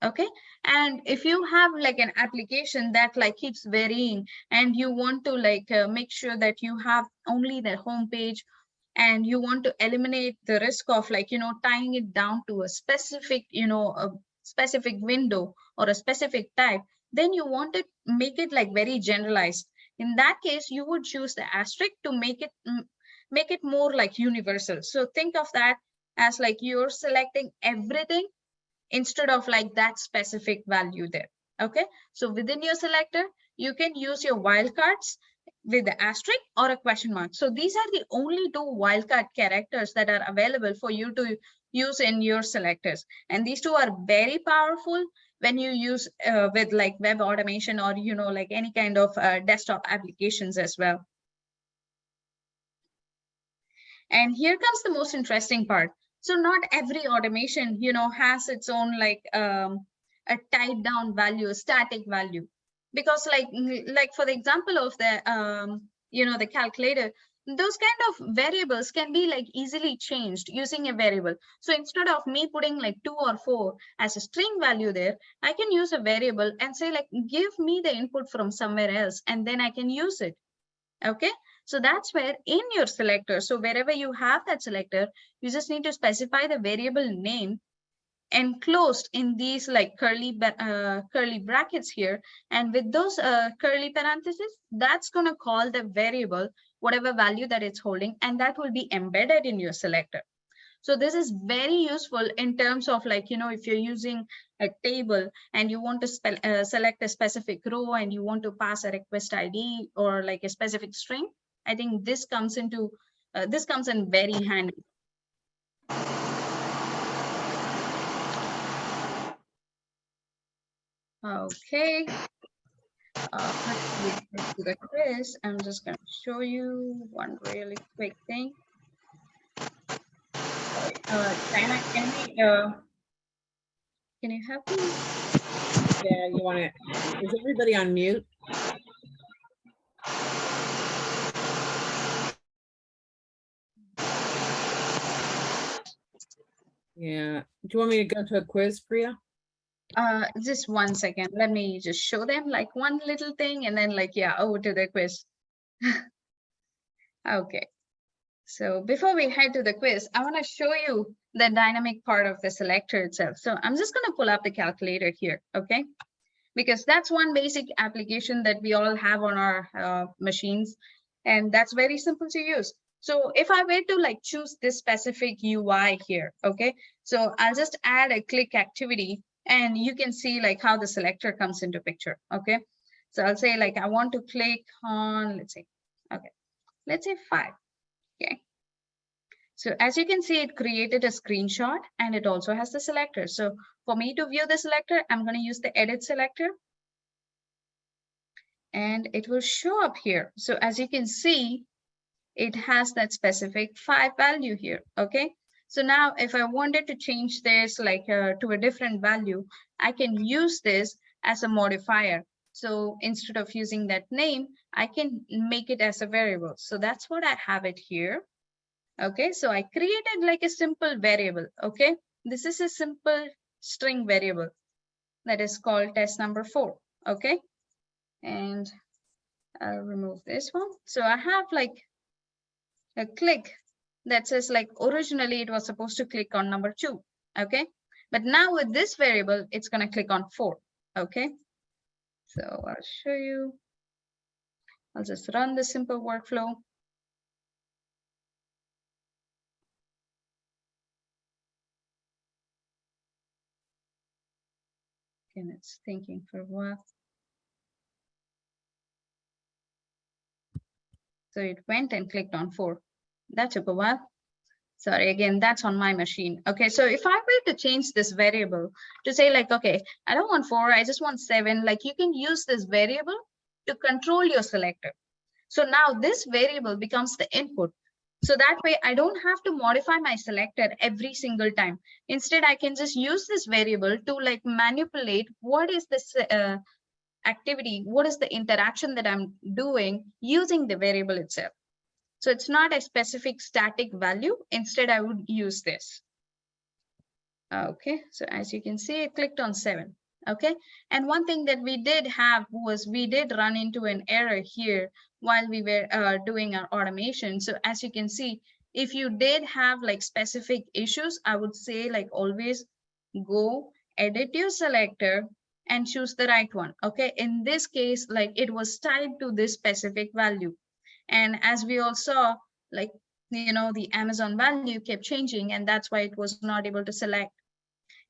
Okay. And if you have like an application that like keeps varying, and you want to like make sure that you have only the home page, and you want to eliminate the risk of like, tying it down to a specific, a specific window or a specific type, then you want to make it like very generalized. In that case, you would choose the asterisk to make it more like universal. So think of that as like you're selecting everything instead of like that specific value there. Okay. So within your selector, you can use your wildcards with the asterisk or a question mark. So these are the only 2 wildcard characters that are available for you to use in your selectors. And these 2 are very powerful when you use with like web automation or, like any kind of desktop applications as well. And here comes the most interesting part. So not every automation, has its own like a tied down value, a static value. Because like for the example of the, the calculator, those kind of variables can be like easily changed using a variable. So instead of me putting like 2 or 4 as a string value there, I can use a variable and say like, give me the input from somewhere else, and then I can use it. Okay. So that's where in your selector, so wherever you have that selector, you just need to specify the variable name enclosed in these like curly brackets here. And with those curly parentheses, that's going to call the variable, whatever value that it's holding, and that will be embedded in your selector. So this is very useful in terms of like, if you're using a table and you want to select a specific row and you want to pass a request ID or like a specific string, I think this comes into this comes in very handy. Okay. Let's get to the quiz. I'm just going to show you one really quick thing. Diana, can you help me? Yeah, you want to, is everybody on mute? Yeah, do you want me to go to a quiz, Priya? Just 1 second. Let me just show them like one little thing and then like, yeah, over to the quiz. Okay. So before we head to the quiz, I want to show you the dynamic part of the selector itself. So I'm just going to pull up the calculator here, okay? Because that's one basic application that we all have on our machines, and that's very simple to use. So if I were to like choose this specific UI here, okay? So I'll just add a click activity and you can see like how the selector comes into picture, okay? So I'll say like, I want to click on, let's say 5. Okay. So as you can see, it created a screenshot and it also has the selector. So for me to view the selector, I'm going to use the edit selector. And it will show up here. So as you can see, it has that specific 5 value here. Okay. So now if I wanted to change this like to a different value, I can use this as a modifier. So instead of using that name, I can make it as a variable. So that's what I have it here. Okay, so I created like a simple variable. Okay, this is a simple string variable that is called test number 4. Okay, and I'll remove this one. So I have like a click that says like originally it was supposed to click on number 2. Okay, but now with this variable, it's going to click on 4. Okay, so I'll show you. I'll just run the simple workflow. And it's thinking for a while. So it went and clicked on 4. That took a while. Sorry, again, that's on my machine. Okay, so if I were to change this variable to say like, okay, I don't want 4, I just want 7, like you can use this variable to control your selector. So now this variable becomes the input. So that way I don't have to modify my selector every single time. Instead, I can just use this variable to like manipulate what is this activity, what is the interaction that I'm doing using the variable itself. So it's not a specific static value. Instead, I would use this. Okay, so as you can see, it clicked on 7. Okay, and one thing that we did have was we did run into an error here while we were doing our automation. So as you can see, if you did have like specific issues, I would say like always go edit your selector and choose the right one. Okay, in this case, like it was tied to this specific value. And as we all saw, like, you know, the Amazon value kept changing and that's why it was not able to select.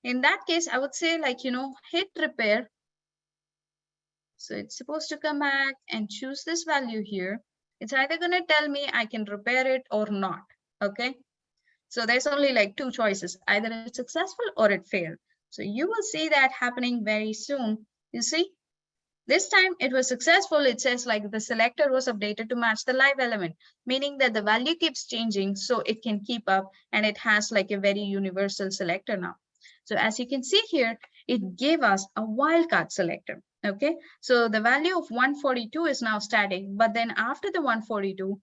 In that case, I would say like, you know, hit repair. So it's supposed to come back and choose this value here. It's either going to tell me I can repair it or not. Okay. So there's only like 2 choices, either it's successful or it failed. So you will see that happening very soon. You see, this time it was successful. It says like the selector was updated to match the live element, meaning that the value keeps changing so it can keep up and it has like a very universal selector now. So as you can see here, it gave us a wildcard selector. Okay, so the value of 142 is now static, but then after the 142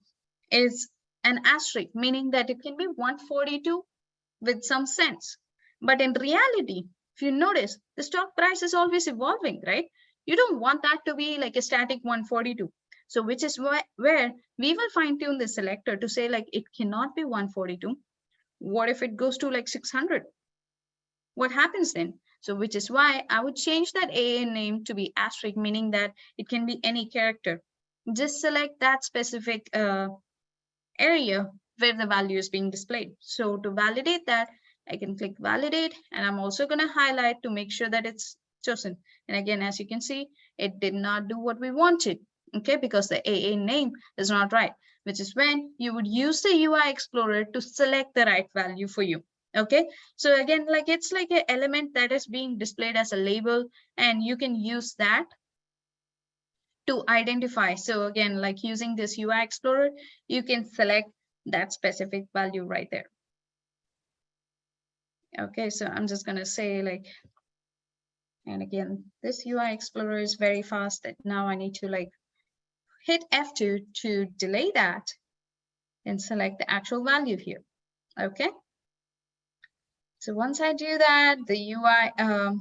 is an asterisk, meaning that it can be 142 with some sense. But in reality, if you notice, the stock price is always evolving, right? You don't want that to be like a static 142. So which is where we will fine tune the selector to say like it cannot be 142. What if it goes to like 600? What happens then? So which is why I would change that AA name to be asterisk, meaning that it can be any character. Just select that specific area where the value is being displayed. So to validate that, I can click validate, and I'm also going to highlight to make sure that it's chosen. And again, as you can see, it did not do what we wanted, okay, because the AA name is not right. which is when you would use the UI Explorer to select the right value for you. Okay, so again, like it's like an element that is being displayed as a label, and you can use that to identify. So again, like using this UI Explorer, you can select that specific value right there. Okay, so I'm just gonna say like, and again, this UI Explorer is very fast that now I need to like hit F2 to delay that and select the actual value here. Okay. So once I do that, the UI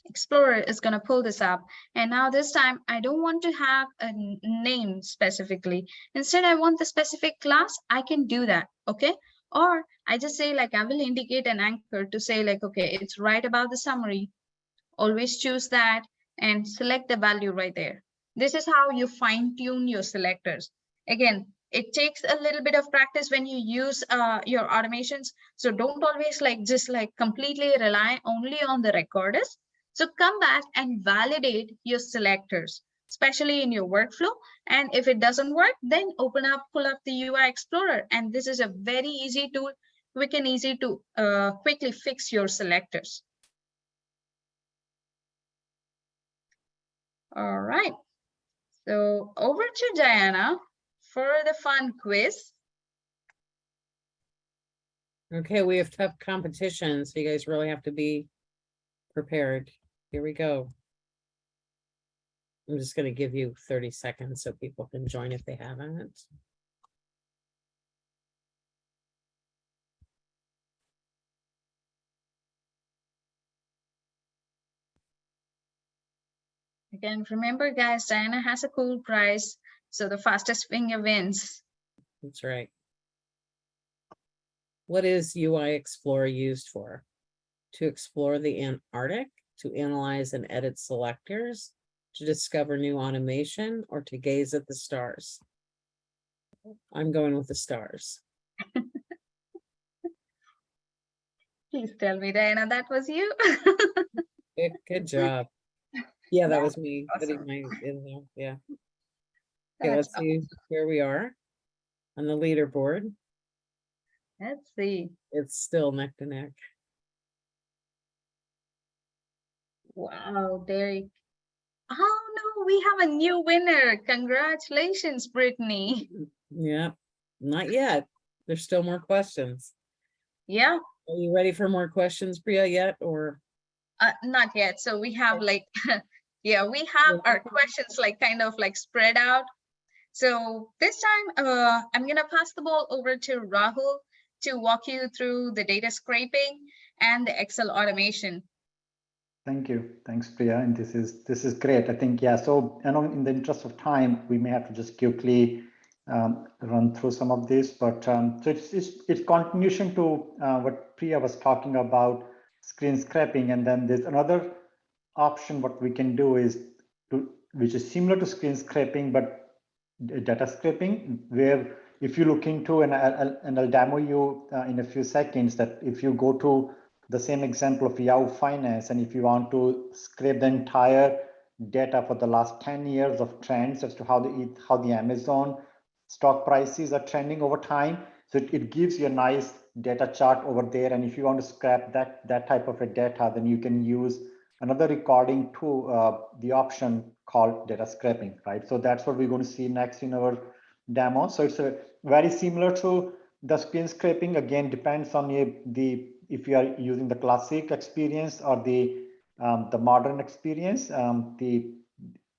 Explorer is going to pull this up. And now this time, I don't want to have a name specifically. Instead, I want the specific class. I can do that. Okay. Or I just say like, I will indicate an anchor to say like, okay, it's right about the summary. Always choose that and select the value right there. This is how you fine tune your selectors. Again, it takes a little bit of practice when you use your automations. So don't always like just like completely rely only on the recorders. So come back and validate your selectors, especially in your workflow. And if it doesn't work, then pull up the UI Explorer. And this is a very easy tool, quick and easy to quickly fix your selectors. All right, so over to Diana for the fun quiz. Okay, we have tough competition, so you guys really have to be prepared. Here we go. I'm just going to give you 30 seconds so people can join if they haven't. Again, remember guys, Diana has a cool prize, so the fastest finger wins. That's right. What is UI Explorer used for? To explore the Antarctic, to analyze and edit selectors, to discover new automation, or to gaze at the stars? I'm going with the stars. Please tell me, Diana, that was you. Good job. Yeah, that was That's me awesome. putting my in there. Yeah. Okay, That's let's see where we are on the leaderboard. Let's see. It's still neck to neck. Wow, Derek. Oh no, we have a new winner. Congratulations, Brittany. Yeah, not yet. There's still more questions. Yeah, Are you ready for more questions, Priya, yet? Or not yet. So we have like, yeah, we have our questions like kind of like spread out. So this time, I'm gonna pass the ball over to Rahul to walk you through the data scraping and the Excel automation. Thank you. Thanks, Priya. And this is great. I think, yeah. So, in the interest of time, we may have to just quickly run through some of this, but so it's continuation to what Priya was talking about, screen scraping, and then there's another option. What we can do is which is similar to screen scraping, but data scraping, where if you look into, and I'll demo you in a few seconds, that if you go to the same example of Yahoo Finance, and if you want to scrape the entire data for the last 10 years of trends as to how the Amazon stock prices are trending over time, so it gives you a nice data chart over there. And if you want to scrap that type of a data, then you can use another recording to the option called data scraping, right? So that's what we're going to see next in our demo. So it's very similar to the screen scraping. Again, depends on if you are using the classic experience or the modern experience. In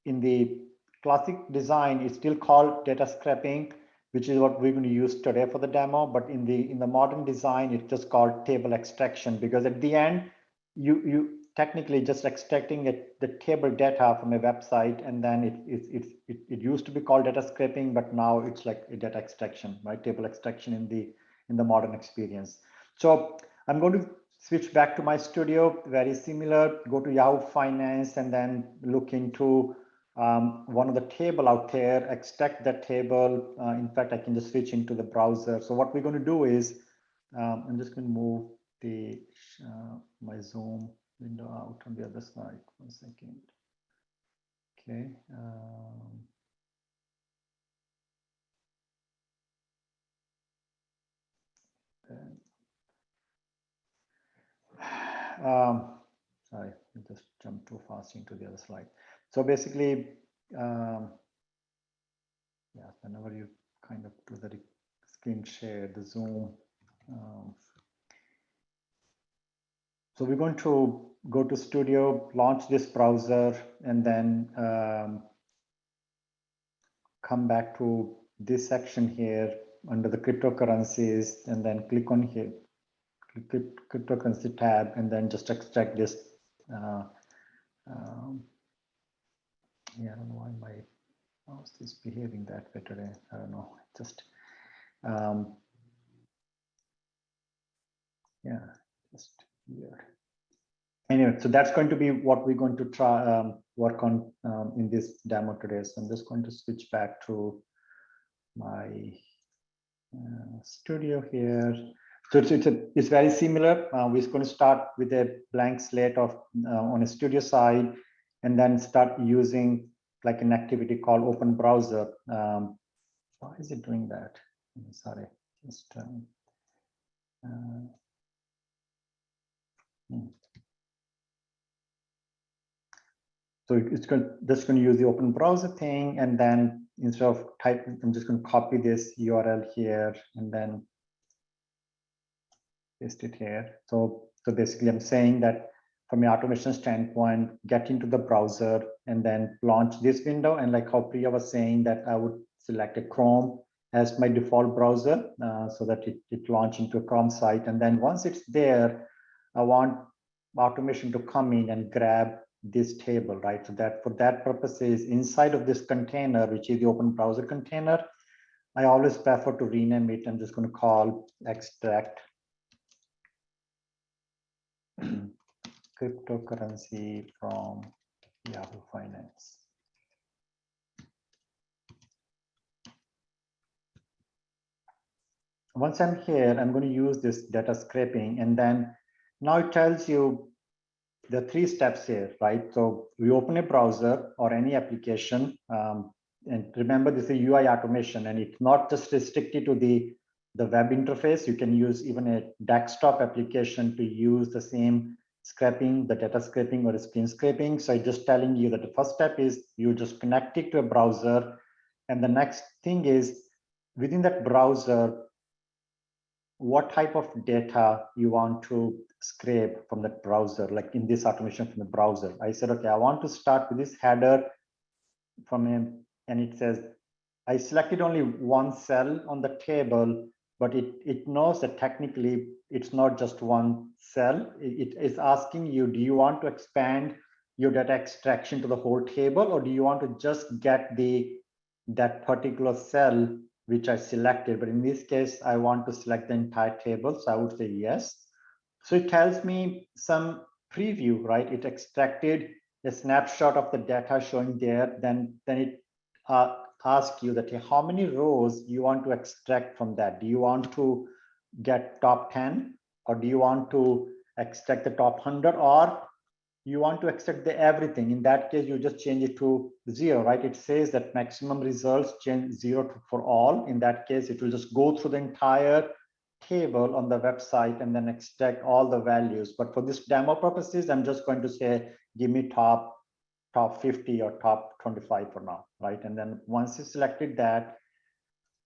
the classic design, it's still called data scraping, which is what we're going to use today for the demo. But in the modern design, it's just called table extraction, because at the end, you technically just extracting the table data from a website, and then it used to be called data scraping, but now it's like a data extraction, right? Table extraction in the modern experience. So I'm going to switch back to my studio, very similar, go to Yahoo Finance, and then look into one of the table out there, extract that table. In fact, I can just switch into the browser. So what we're going to do is, I'm just going to move the my Zoom window out on the other side. 1 second. Okay. Sorry, I just jumped too fast into the other slide. So basically, yeah, whenever you kind of do the screen share, the zoom. So we're going to go to Studio, launch this browser, and then come back to this section here under the cryptocurrencies, and then click on here, cryptocurrency tab, and then just extract this. Yeah, I don't know why my mouse is behaving that way today. I don't know. Just yeah, just here. Anyway, so that's going to be what we're going to try work on in this demo today. So I'm just going to switch back to my studio here. So it's very similar. We're going to start with a blank slate of on a studio side, and then start using like an activity called open browser. Why is it doing that? Sorry, just so it's just going to use the open browser thing, and then instead of typing, I'm just going to copy this URL here and then paste it here. So basically, I'm saying that from an automation standpoint, get into the browser and then launch this window. And like how Priya was saying, that I would select a Chrome as my default browser so that it launch into a Chrome site. And then once it's there, I want automation to come in and grab this table, right? So that for that purpose is inside of this container, which is the open browser container, I always prefer to rename it. I'm just going to call extract cryptocurrency from Yahoo Finance. Once I'm here, I'm going to use this data scraping, and then now it tells you the 3 steps here, right? So we open a browser or any application, and remember this is a UI automation, and it's not just restricted to the web interface. You can use even a desktop application to use the same scraping, the data scraping or screen scraping. So I'm just telling you that the first step is you just connect it to a browser, and the next thing is within that browser, what type of data you want to scrape from the browser, like in this automation from the browser. I said, okay, I want to start with this header from him, and it says, I selected only one cell on the table, but it knows that technically it's not just one cell. It is asking you, do you want to expand your data extraction to the whole table, or do you want to just get that particular cell which I selected? But in this case, I want to select the entire table. So I would say yes. So it tells me some preview, right? It extracted a snapshot of the data showing there. Then it asks you that how many rows you want to extract from that. Do you want to get top 10, or do you want to extract the top 100, or you want to extract everything? In that case, you just change it to 0, right? It says that maximum results change 0 for all. In that case, it will just go through the entire table on the website and then extract all the values. But for this demo purposes, I'm just going to say, give me top 50 or top 25 for now, right? And then once you selected that,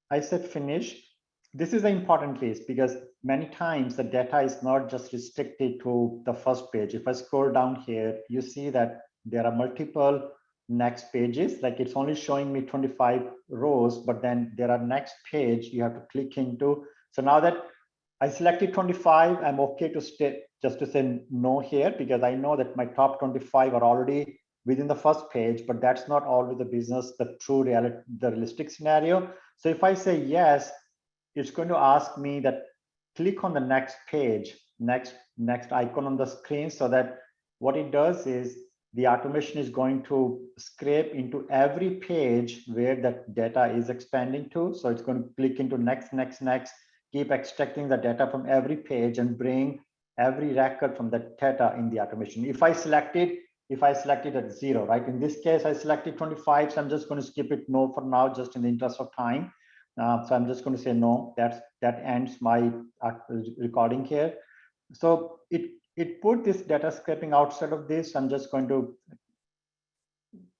I said finish. This is an important piece because many times the data is not just restricted to the first page. If I scroll down here, you see that there are multiple next pages. Like it's only showing me 25 rows, but then there are next page you have to click into. So now that I selected 25, I'm okay to stay, just to say no here, because I know that my top 25 are already within the first page, but that's not always the business, the true reality, the realistic scenario. So if I say yes, it's going to ask me that click on the next page, next icon on the screen, so that what it does is the automation is going to scrape into every page where that data is expanding to. So it's going to click into next, keep extracting the data from every page and bring every record from the data in the automation. If I selected at 0, right? In this case, I selected 25, so I'm just going to skip it no for now, just in the interest of time. So I'm just going to say no. That ends my recording here. So it it put this data scraping outside of this. I'm just going to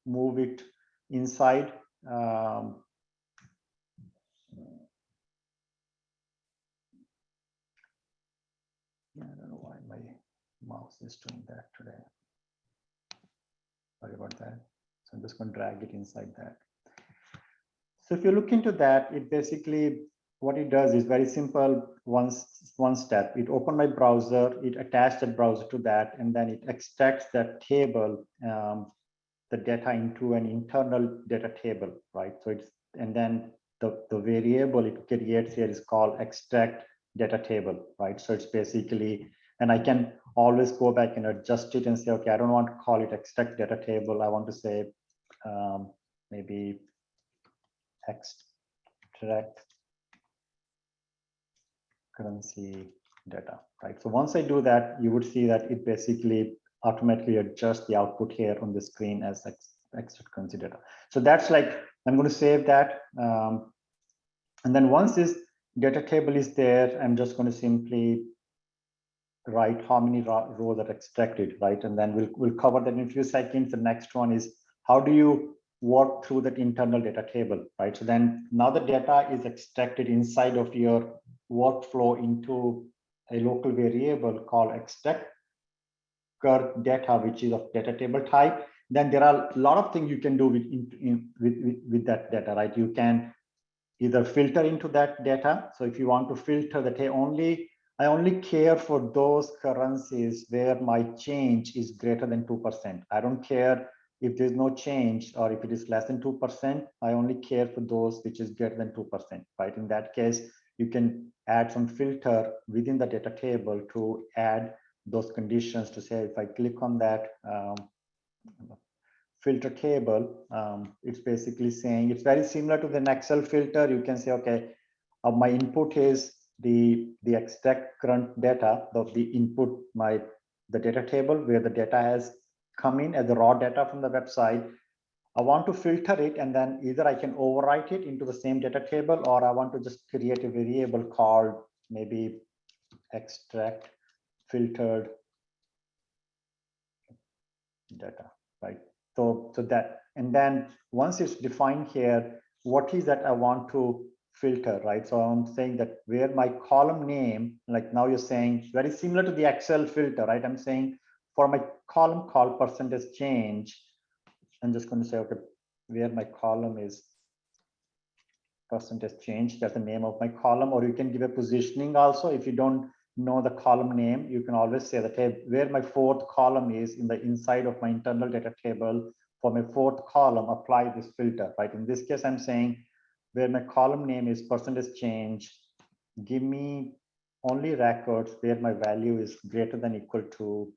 move it inside. I don't know why my mouse is doing that today. Sorry about that. So I'm just going to drag it inside that. So if you look into that, it basically, what it does is very simple, one step. It opened my browser, it attached that browser to that, and then it extracts that table, the data into an internal data table, right? So it's, and then the variable it creates here is called extract data table, right? So it's basically, and I can always go back and adjust it and say, okay, I don't want to call it extract data table. I want to say maybe extract currency data, right? So once I do that, you would see that it basically automatically adjusts the output here on the screen as extract currency data. So that's like, I'm going to save that. And then once this data table is there, I'm just going to simply write how many rows are extracted, right? And then we'll cover that in a few seconds. The next one is how do you work through that internal data table, right? So then now the data is extracted inside of your workflow into a local variable called extract data, which is of data table type. Then there are a lot of things you can do with that data, right? You can either filter into that data. So if you want to filter that, I only care for those currencies where my change is greater than 2%. I don't care if there's no change or if it is less than 2%. I only care for those which is greater than 2%, right? In that case, you can add some filter within the data table to add those conditions to say, if I click on that filter table, it's basically saying, it's very similar to the Excel filter. You can say, okay, my input is the extract current data, the input, the data table where the data has come in as the raw data from the website. I want to filter it, and then either I can overwrite it into the same data table, or I want to just create a variable called maybe extract filtered data, right? So that, and then once it's defined here, what is that I want to filter, right? So I'm saying that where my column name, like now you're saying very similar to the Excel filter, right? I'm saying for my column called percentage change, I'm just going to say, okay, where my column is percentage change, that's the name of my column. Or you can give a positioning also. If you don't know the column name, you can always say that, hey, where my fourth column is in the inside of my internal data table, for my fourth column, apply this filter, right? In this case, I'm saying where my column name is percentage change, give me only records where my value is greater than equal to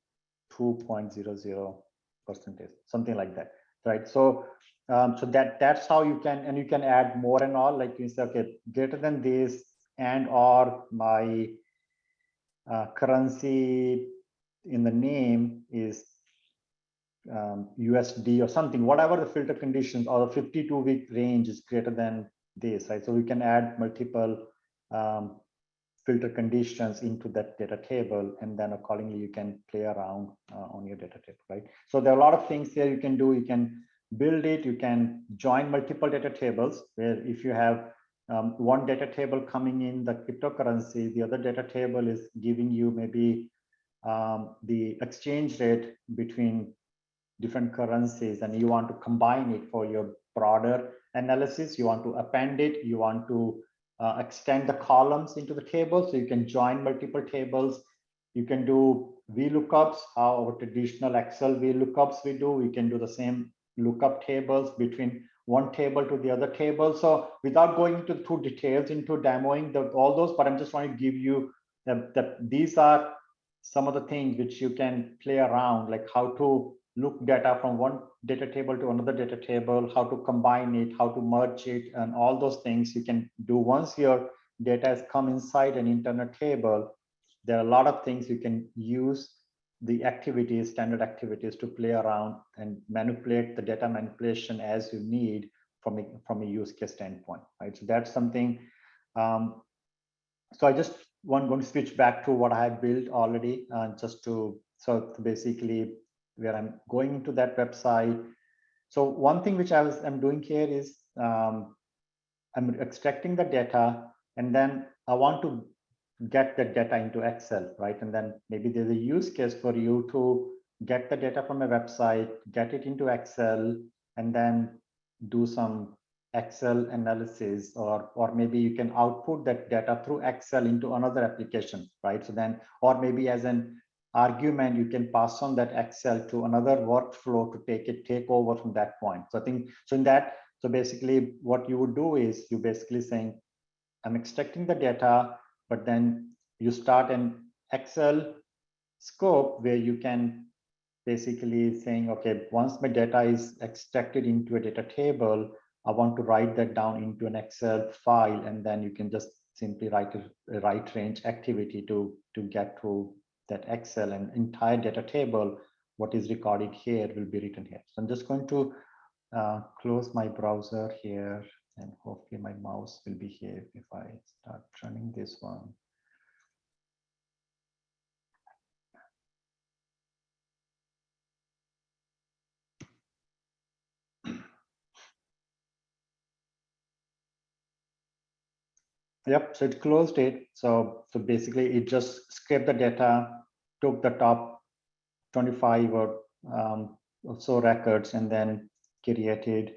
2.00%, something like that, right? So so that's how you can, and you can add more and all, like you say, okay, greater than this, and or my currency in the name is USD or something, whatever the filter conditions, or the 52-week range is greater than this, right? So we can add multiple filter conditions into that data table, and then accordingly you can play around on your data table, right? So there are a lot of things here you can do. You can build it, you can join multiple data tables, where if you have one data table coming in the cryptocurrency, the other data table is giving you maybe the exchange rate between different currencies, and you want to combine it for your broader analysis. You want to append it, you want to extend the columns into the table, so you can join multiple tables. You can do VLOOKUPs, how our traditional Excel VLOOKUPs we do. We can do the same lookup tables between one table to the other table. So without going into too details into demoing all those, but I'm just trying to give you that these are some of the things which you can play around, like how to look data from one data table to another data table, how to combine it, how to merge it, and all those things you can do once your data has come inside an internal table. There are a lot of things you can use the activities, standard activities, to play around and manipulate the data manipulation as you need from a use case standpoint, right? So that's something. So I just going to switch back to what I have built already, just to, so basically where I'm going into that website. So one thing which I'm doing here is I'm extracting the data, and then I want to get the data into Excel, right? And then maybe there's a use case for you to get the data from a website, get it into Excel, and then do some Excel analysis, or maybe you can output that data through Excel into another application, right? So then, or maybe as an argument, you can pass on that Excel to another workflow to take over from that point. So I think, so in that, so basically what you would do is you basically saying, I'm extracting the data, but then you start an Excel scope where you can basically saying, okay, once my data is extracted into a data table, I want to write that down into an Excel file, and then you can just simply write a write range activity to get to that Excel, and entire data table, what is recorded here will be written here. So I'm just going to close my browser here, and hopefully my mouse will be here if I start running this one. Yep, so it closed it. So basically it just scraped the data, took the top 25 or so records, and then created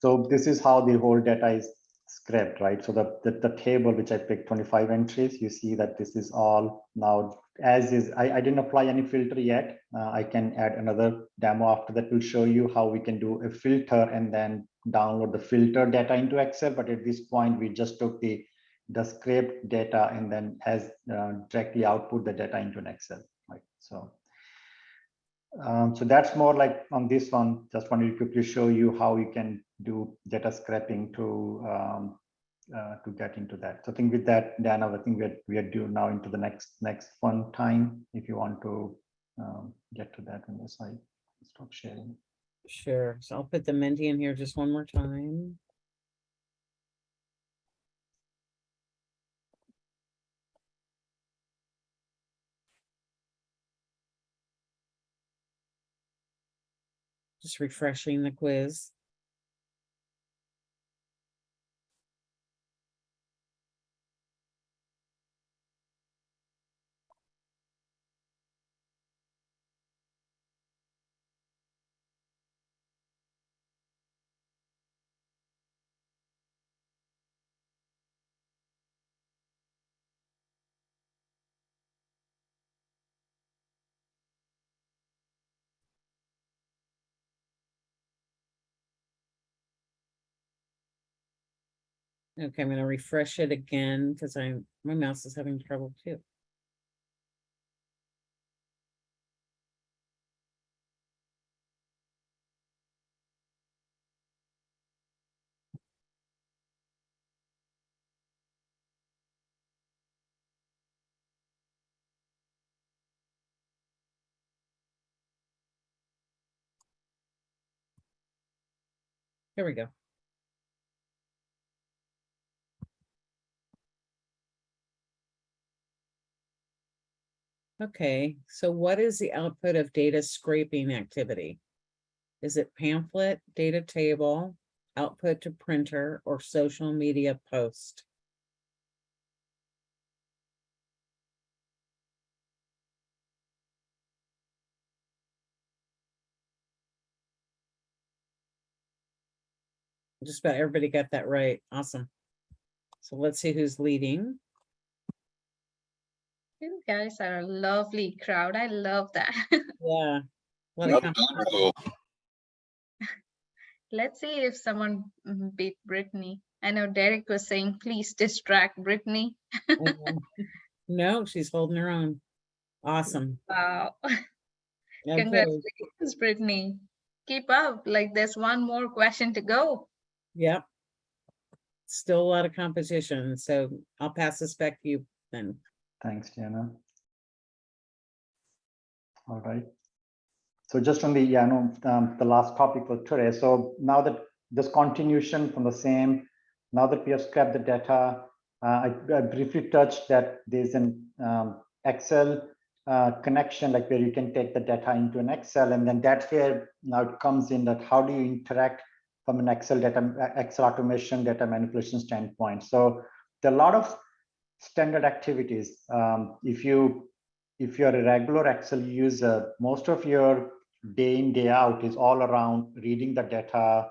so this is how the whole data is scraped, right? So the table which I picked 25 entries, you see that this is all now as is. I didn't apply any filter yet. I can add another demo after that will show you how we can do a filter and then download the filter data into Excel. But at this point, we just took the scraped data and then has directly output the data into an Excel, right? So so that's more like on this one. Just wanted to quickly show you how you can do data scraping to get into that. So I think with that, Dana, I think we are due now into the next fun time. If you want to get to that on the side, stop sharing. Sure. So I'll put the Menti in here just one more time. Just refreshing the quiz. Okay, I'm going to refresh it again because my mouse is having trouble too. Here we go. Okay, so what is the output of data scraping activity? Is it pamphlet, data table, output to printer, or social media post? Just about everybody got that right. Awesome. So let's see who's leading. You guys are a lovely crowd. I love that. Yeah. What a competition. Let's see if someone beat Brittany. I know Derek was saying, please distract Brittany. No, she's holding her own. Awesome. Wow. Okay. Congratulations, Brittany. Keep up. Like there's one more question to go. Yep. Still a lot of competition. So I'll pass this back to you then. Thanks, Diana. All right. So just on the, the last topic for today. So now that this continuation from the same, now that we have scrapped the data, I briefly touched that there's an Excel connection, like where you can take the data into an Excel, and then that's where now it comes in that how do you interact from an Excel automation, data manipulation standpoint. So there are a lot of standard activities. If you're a regular Excel user, most of your day in, day out is all around reading the data,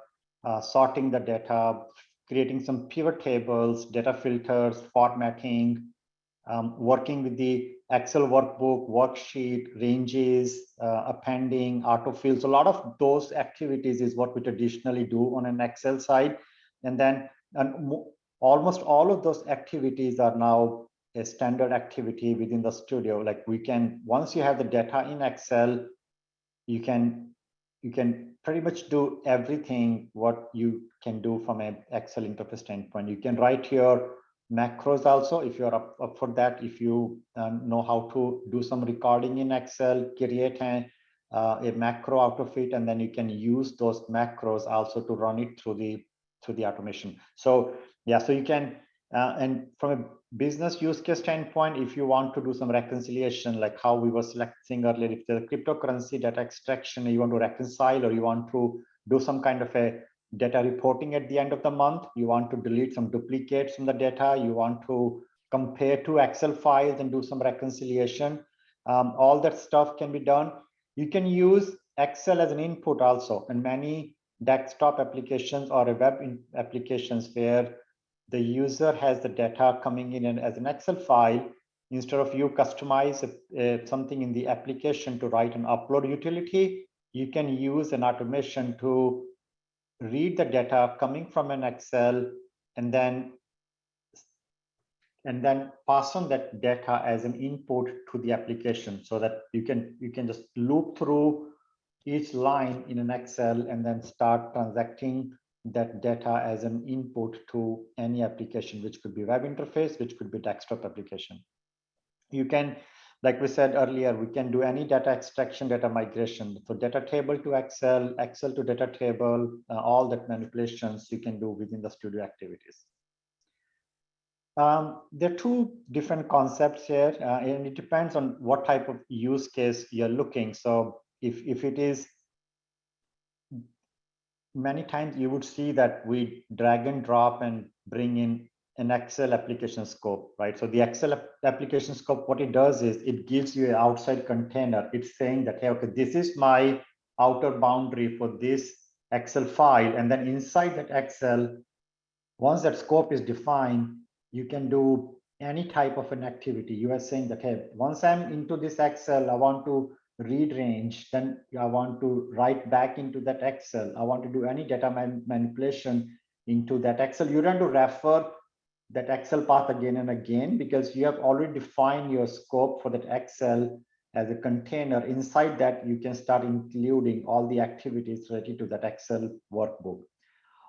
sorting the data, creating some pivot tables, data filters, formatting, working with the Excel workbook, worksheet, ranges, appending, autofills. A lot of those activities is what we traditionally do on an Excel side. And then almost all of those activities are now a standard activity within the studio. Like we can, once you have the data in Excel, you can pretty much do everything what you can do from an Excel interface standpoint. You can write your macros also if you're up for that. If you know how to do some recording in Excel, create a macro out of it, and then you can use those macros also to run it through the automation. So yeah, so you can and from a business use case standpoint, if you want to do some reconciliation, like how we were selecting earlier, if the cryptocurrency data extraction you want to reconcile, or you want to do some kind of a data reporting at the end of the month, you want to delete some duplicates from the data, you want to compare two Excel files and do some reconciliation, all that stuff can be done. You can use Excel as an input also in many desktop applications or web applications where the user has the data coming in as an Excel file. Instead of you customize something in the application to write an upload utility, you can use an automation to read the data coming from an Excel and then pass on that data as an input to the application, so that you can just loop through each line in an Excel and then start transacting that data as an input to any application, which could be web interface, which could be desktop application. You can, like we said earlier, we can do any data extraction, data migration. So data table to Excel, Excel to data table, all that manipulations you can do within the studio activities. There are two different concepts here, and it depends on what type of use case you're looking. So if it is, many times you would see that we drag and drop and bring in an Excel application scope, right? So the Excel application scope, what it does is it gives you an outside container. It's saying that, hey, okay, this is my outer boundary for this Excel file. And then inside that Excel, once that scope is defined, you can do any type of an activity. You are saying that, hey, once I'm into this Excel, I want to read range, then I want to write back into that Excel. I want to do any data manipulation into that Excel. You don't have to refer that Excel path again and again, because you have already defined your scope for that Excel as a container. Inside that, you can start including all the activities related to that Excel workbook.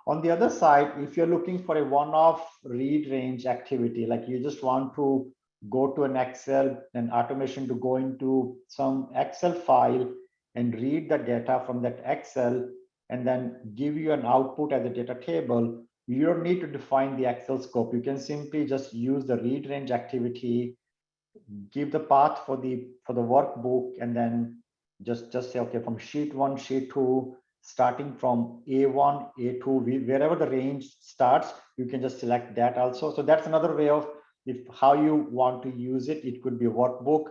On the other side, if you're looking for a one-off read range activity, like you just want to go to an Excel and automation to go into some Excel file and read the data from that Excel and then give you an output as a data table, you don't need to define the Excel scope. You can simply just use the read range activity, give the path for the workbook, and then just say, okay, from sheet 1, sheet 2, starting from A1, A2, wherever the range starts, you can just select that also. So that's another way of how you want to use it. It could be a workbook,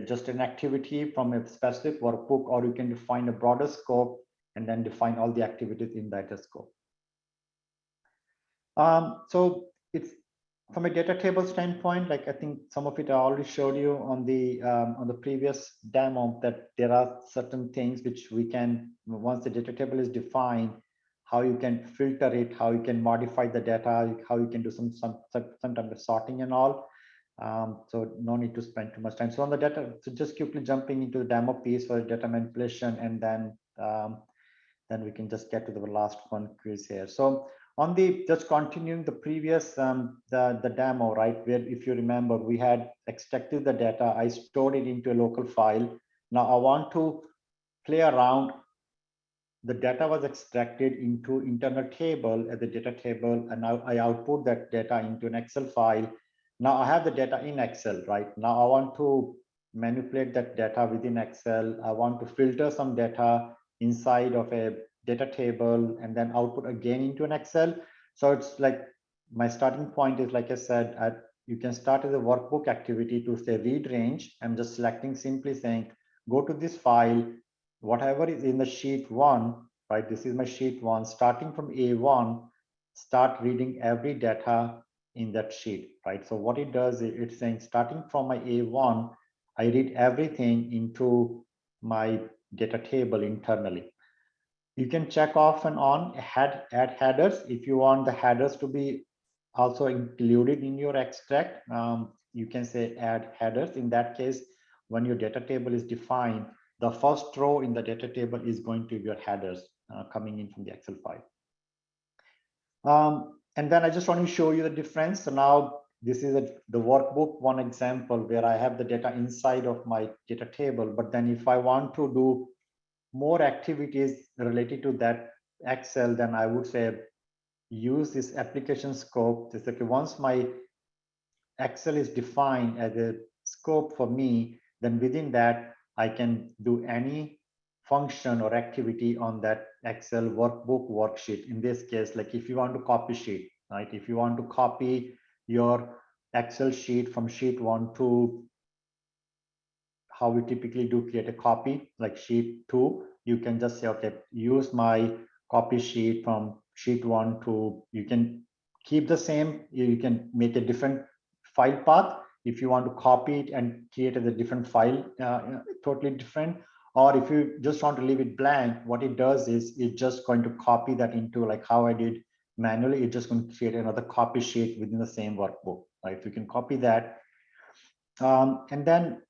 just an activity from a specific workbook, or you can define a broader scope and then define all the activities in that scope. So it's from a data table standpoint, like I think some of it I already showed you on the previous demo, that there are certain things which we can, once the data table is defined, how you can filter it, how you can modify the data, how you can do some type of sorting and all. So no need to spend too much time. So on the data, so just quickly jumping into the demo piece for data manipulation, and then we can just get to the last one quiz here. So on the, just continuing the previous the demo, right, where if you remember, we had extracted the data, I stored it into a local file. Now I want to play around. The data was extracted into internal table as a data table, and now I output that data into an Excel file. Now I have the data in Excel, right? Now I want to manipulate that data within Excel. I want to filter some data inside of a data table and then output again into an Excel. So it's like my starting point is, like I said, you can start as a workbook activity to say read range. I'm just selecting, simply saying, go to this file, whatever is in the sheet one, right? This is my sheet one, starting from A1, start reading every data in that sheet, right? So what it does is it's saying, starting from my A1, I read everything into my data table internally. You can check off and on add headers if you want the headers to be also included in your extract. You can say add headers. In that case, when your data table is defined, the first row in the data table is going to be your headers coming in from the Excel file. And then I just want to show you the difference. So now this is the workbook one example where I have the data inside of my data table. But then if I want to do more activities related to that Excel, then I would say use this application scope. This, okay, once my Excel is defined as a scope for me, then within that I can do any function or activity on that Excel workbook worksheet. In this case, like if you want to copy sheet, right? If you want to copy your Excel sheet from sheet one to how we typically do create a copy, like sheet two, you can just say, okay, use my copy sheet from sheet one to, you can keep the same, you can make a different file path if you want to copy it and create as a different file, totally different. Or if you just want to leave it blank, what it does is it's just going to copy that into, like how I did manually, it's just going to create another copy sheet within the same workbook, right? You can copy that. And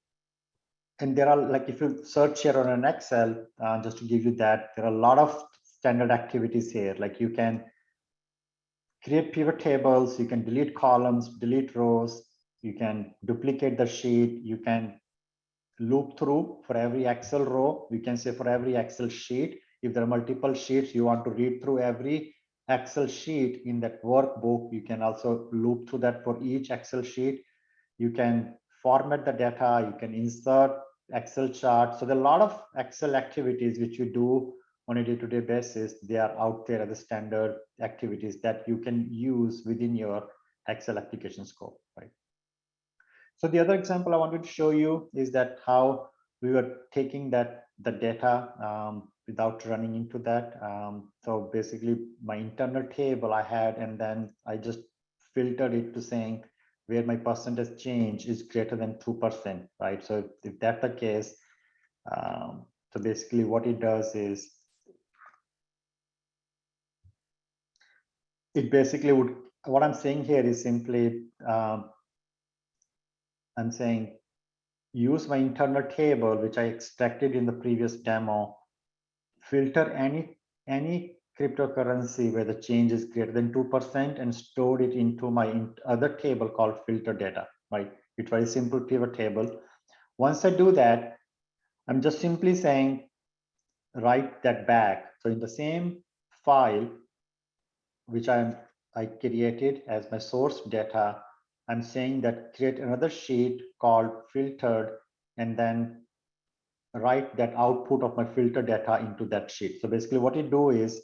there are, like, if you search here on an Excel, just to give you that, there are a lot of standard activities here. Like you can create pivot tables, you can delete columns, delete rows, you can duplicate the sheet, you can loop through for every Excel row. We can say for every Excel sheet, if there are multiple sheets, you want to read through every Excel sheet in that workbook, you can also loop through that for each Excel sheet. You can format the data, you can insert Excel charts. So there are a lot of Excel activities which you do on a day-to-day basis. They are out there as the standard activities that you can use within your Excel application scope, right? So the other example I wanted to show you is that how we were taking the data without running into that. So basically my internal table I had, and then I just filtered it to saying where my percentage change is greater than 2%, right? So if that's the case, so basically what it does is it basically would, what I'm saying here is simply, I'm saying use my internal table, which I extracted in the previous demo, filter any cryptocurrency where the change is greater than 2% and store it into my other table called filter data, right? It's very simple pivot table. Once I do that, I'm just simply saying, write that back. So in the same file, which I created as my source data, I'm saying that create another sheet called filtered, and then write that output of my filter data into that sheet. So basically what it do is,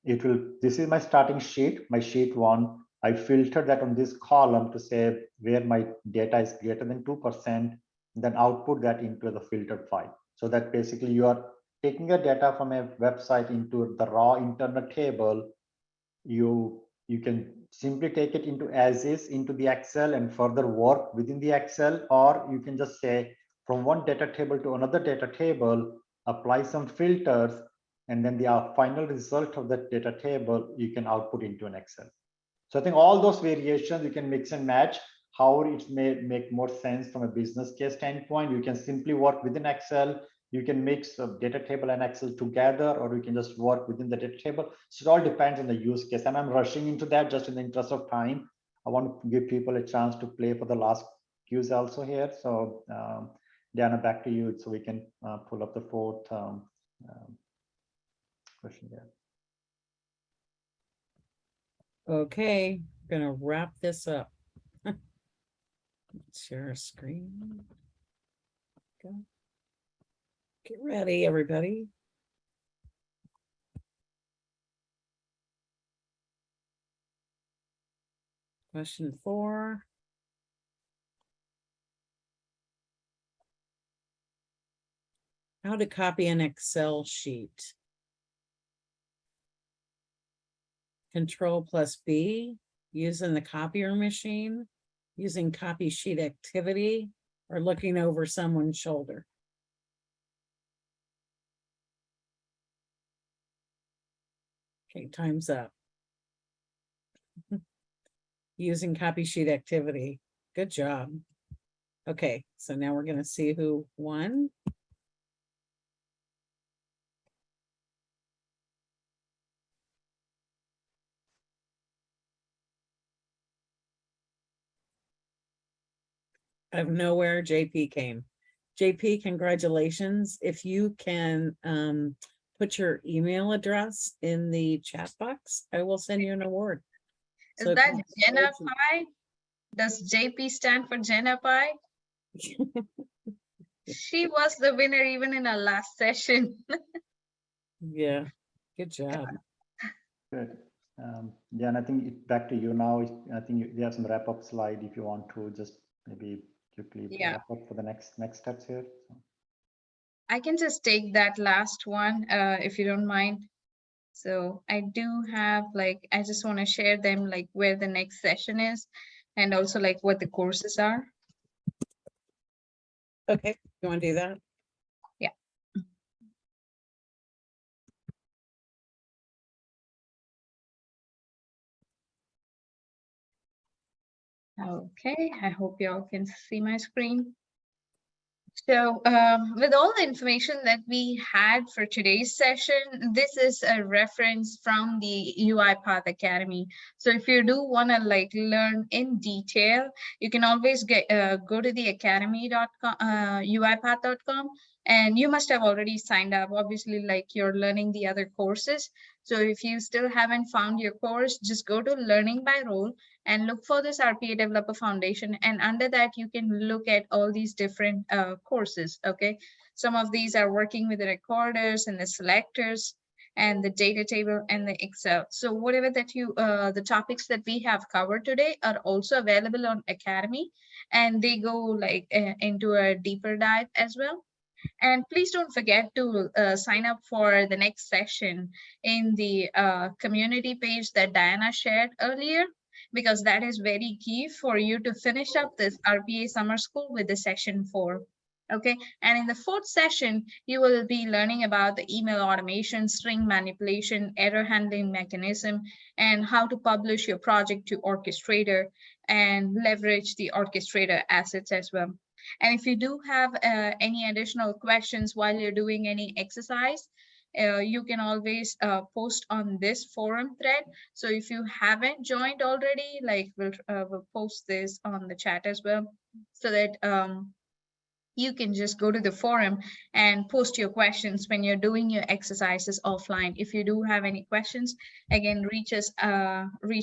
it will, this is my starting sheet, my sheet one. I filter that on this column to say where my data is greater than 2%, then output that into the filtered file. So that basically you are taking the data from a website into the raw internal table. You can simply take it into as is into the Excel and further work within the Excel, or you can just say from one data table to another data table, apply some filters, and then the final result of that data table you can output into an Excel. So I think all those variations you can mix and match. However, it may make more sense from a business case standpoint. You can simply work within Excel. You can mix a data table and Excel together, or you can just work within the data table. So it all depends on the use case. And I'm rushing into that just in the interest of time. I want to give people a chance to play for the last cues also here. So Diana, back to you, so we can pull up the fourth question there. Okay, gonna wrap this up. Share a screen. Go. Get ready, everybody. Question 4. How to copy an Excel sheet. Control+B, using the copier machine, using copy sheet activity, or looking over someone's shoulder. Okay, time's up. Using copy sheet activity. Good job. Okay, so now we're going to see who won. Out of nowhere, JP came. JP, congratulations. If you can put your email address in the chat box, I will send you an award. Is that Jenna Pi? Does JP stand for Jenna Pi? She was the winner even in our last session. Yeah, good job. Good. Jan, I think back to you now. I think you have some wrap up slide if you want to just maybe quickly wrap up for the next steps here. I can just take that last one if you don't mind. So I do have like, I just want to share them like where the next session is and also like what the courses are. Okay, you want to do that? Yeah. Okay, I hope you all can see my screen. So with all the information that we had for today's session, this is a reference from the UiPath Academy. So if you do want to like learn in detail, you can always go to the academy.com, uipath.com, and you must have already signed up. Obviously, like you're learning the other courses. So if you still haven't found your course, just go to Learning by Role and look for this RPA Developer Foundation. And under that, you can look at all these different courses, okay? Some of these are working with the recorders and the selectors and the data table and the Excel. So whatever that you, the topics that we have covered today are also available on Academy, and they go like into a deeper dive as well. And please don't forget to sign up for the next session in the community page that Diana shared earlier, because that is very key for you to finish up this RPA Summer School with the session 4. Okay, and in the 4th session, you will be learning about the email automation, string manipulation, error handling mechanism, and how to publish your project to Orchestrator and leverage the Orchestrator assets as well. And if you do have any additional questions while you're doing any exercise, you can always post on this forum thread. So if you haven't joined already, like we'll post this on the chat as well, so that you can just go to the forum and post your questions when you're doing your exercises offline. If you do have any questions, again, reach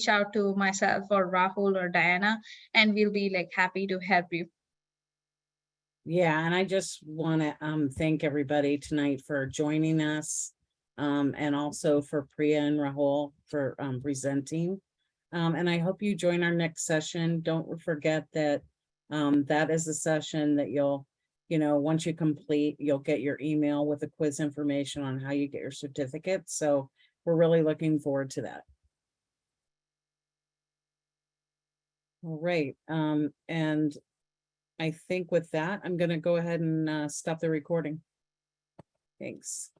out to myself or Rahul or Diana, and we'll be like happy to help you. Yeah, and I just want to thank everybody tonight for joining us, and also for Priya and Rahul for presenting. And I hope you join our next session. Don't forget that that is a session that you'll, once you complete, you'll get your email with the quiz information on how you get your certificate. So we're really looking forward to that. All right, and I think with that, I'm going to go ahead and stop the recording. Thanks.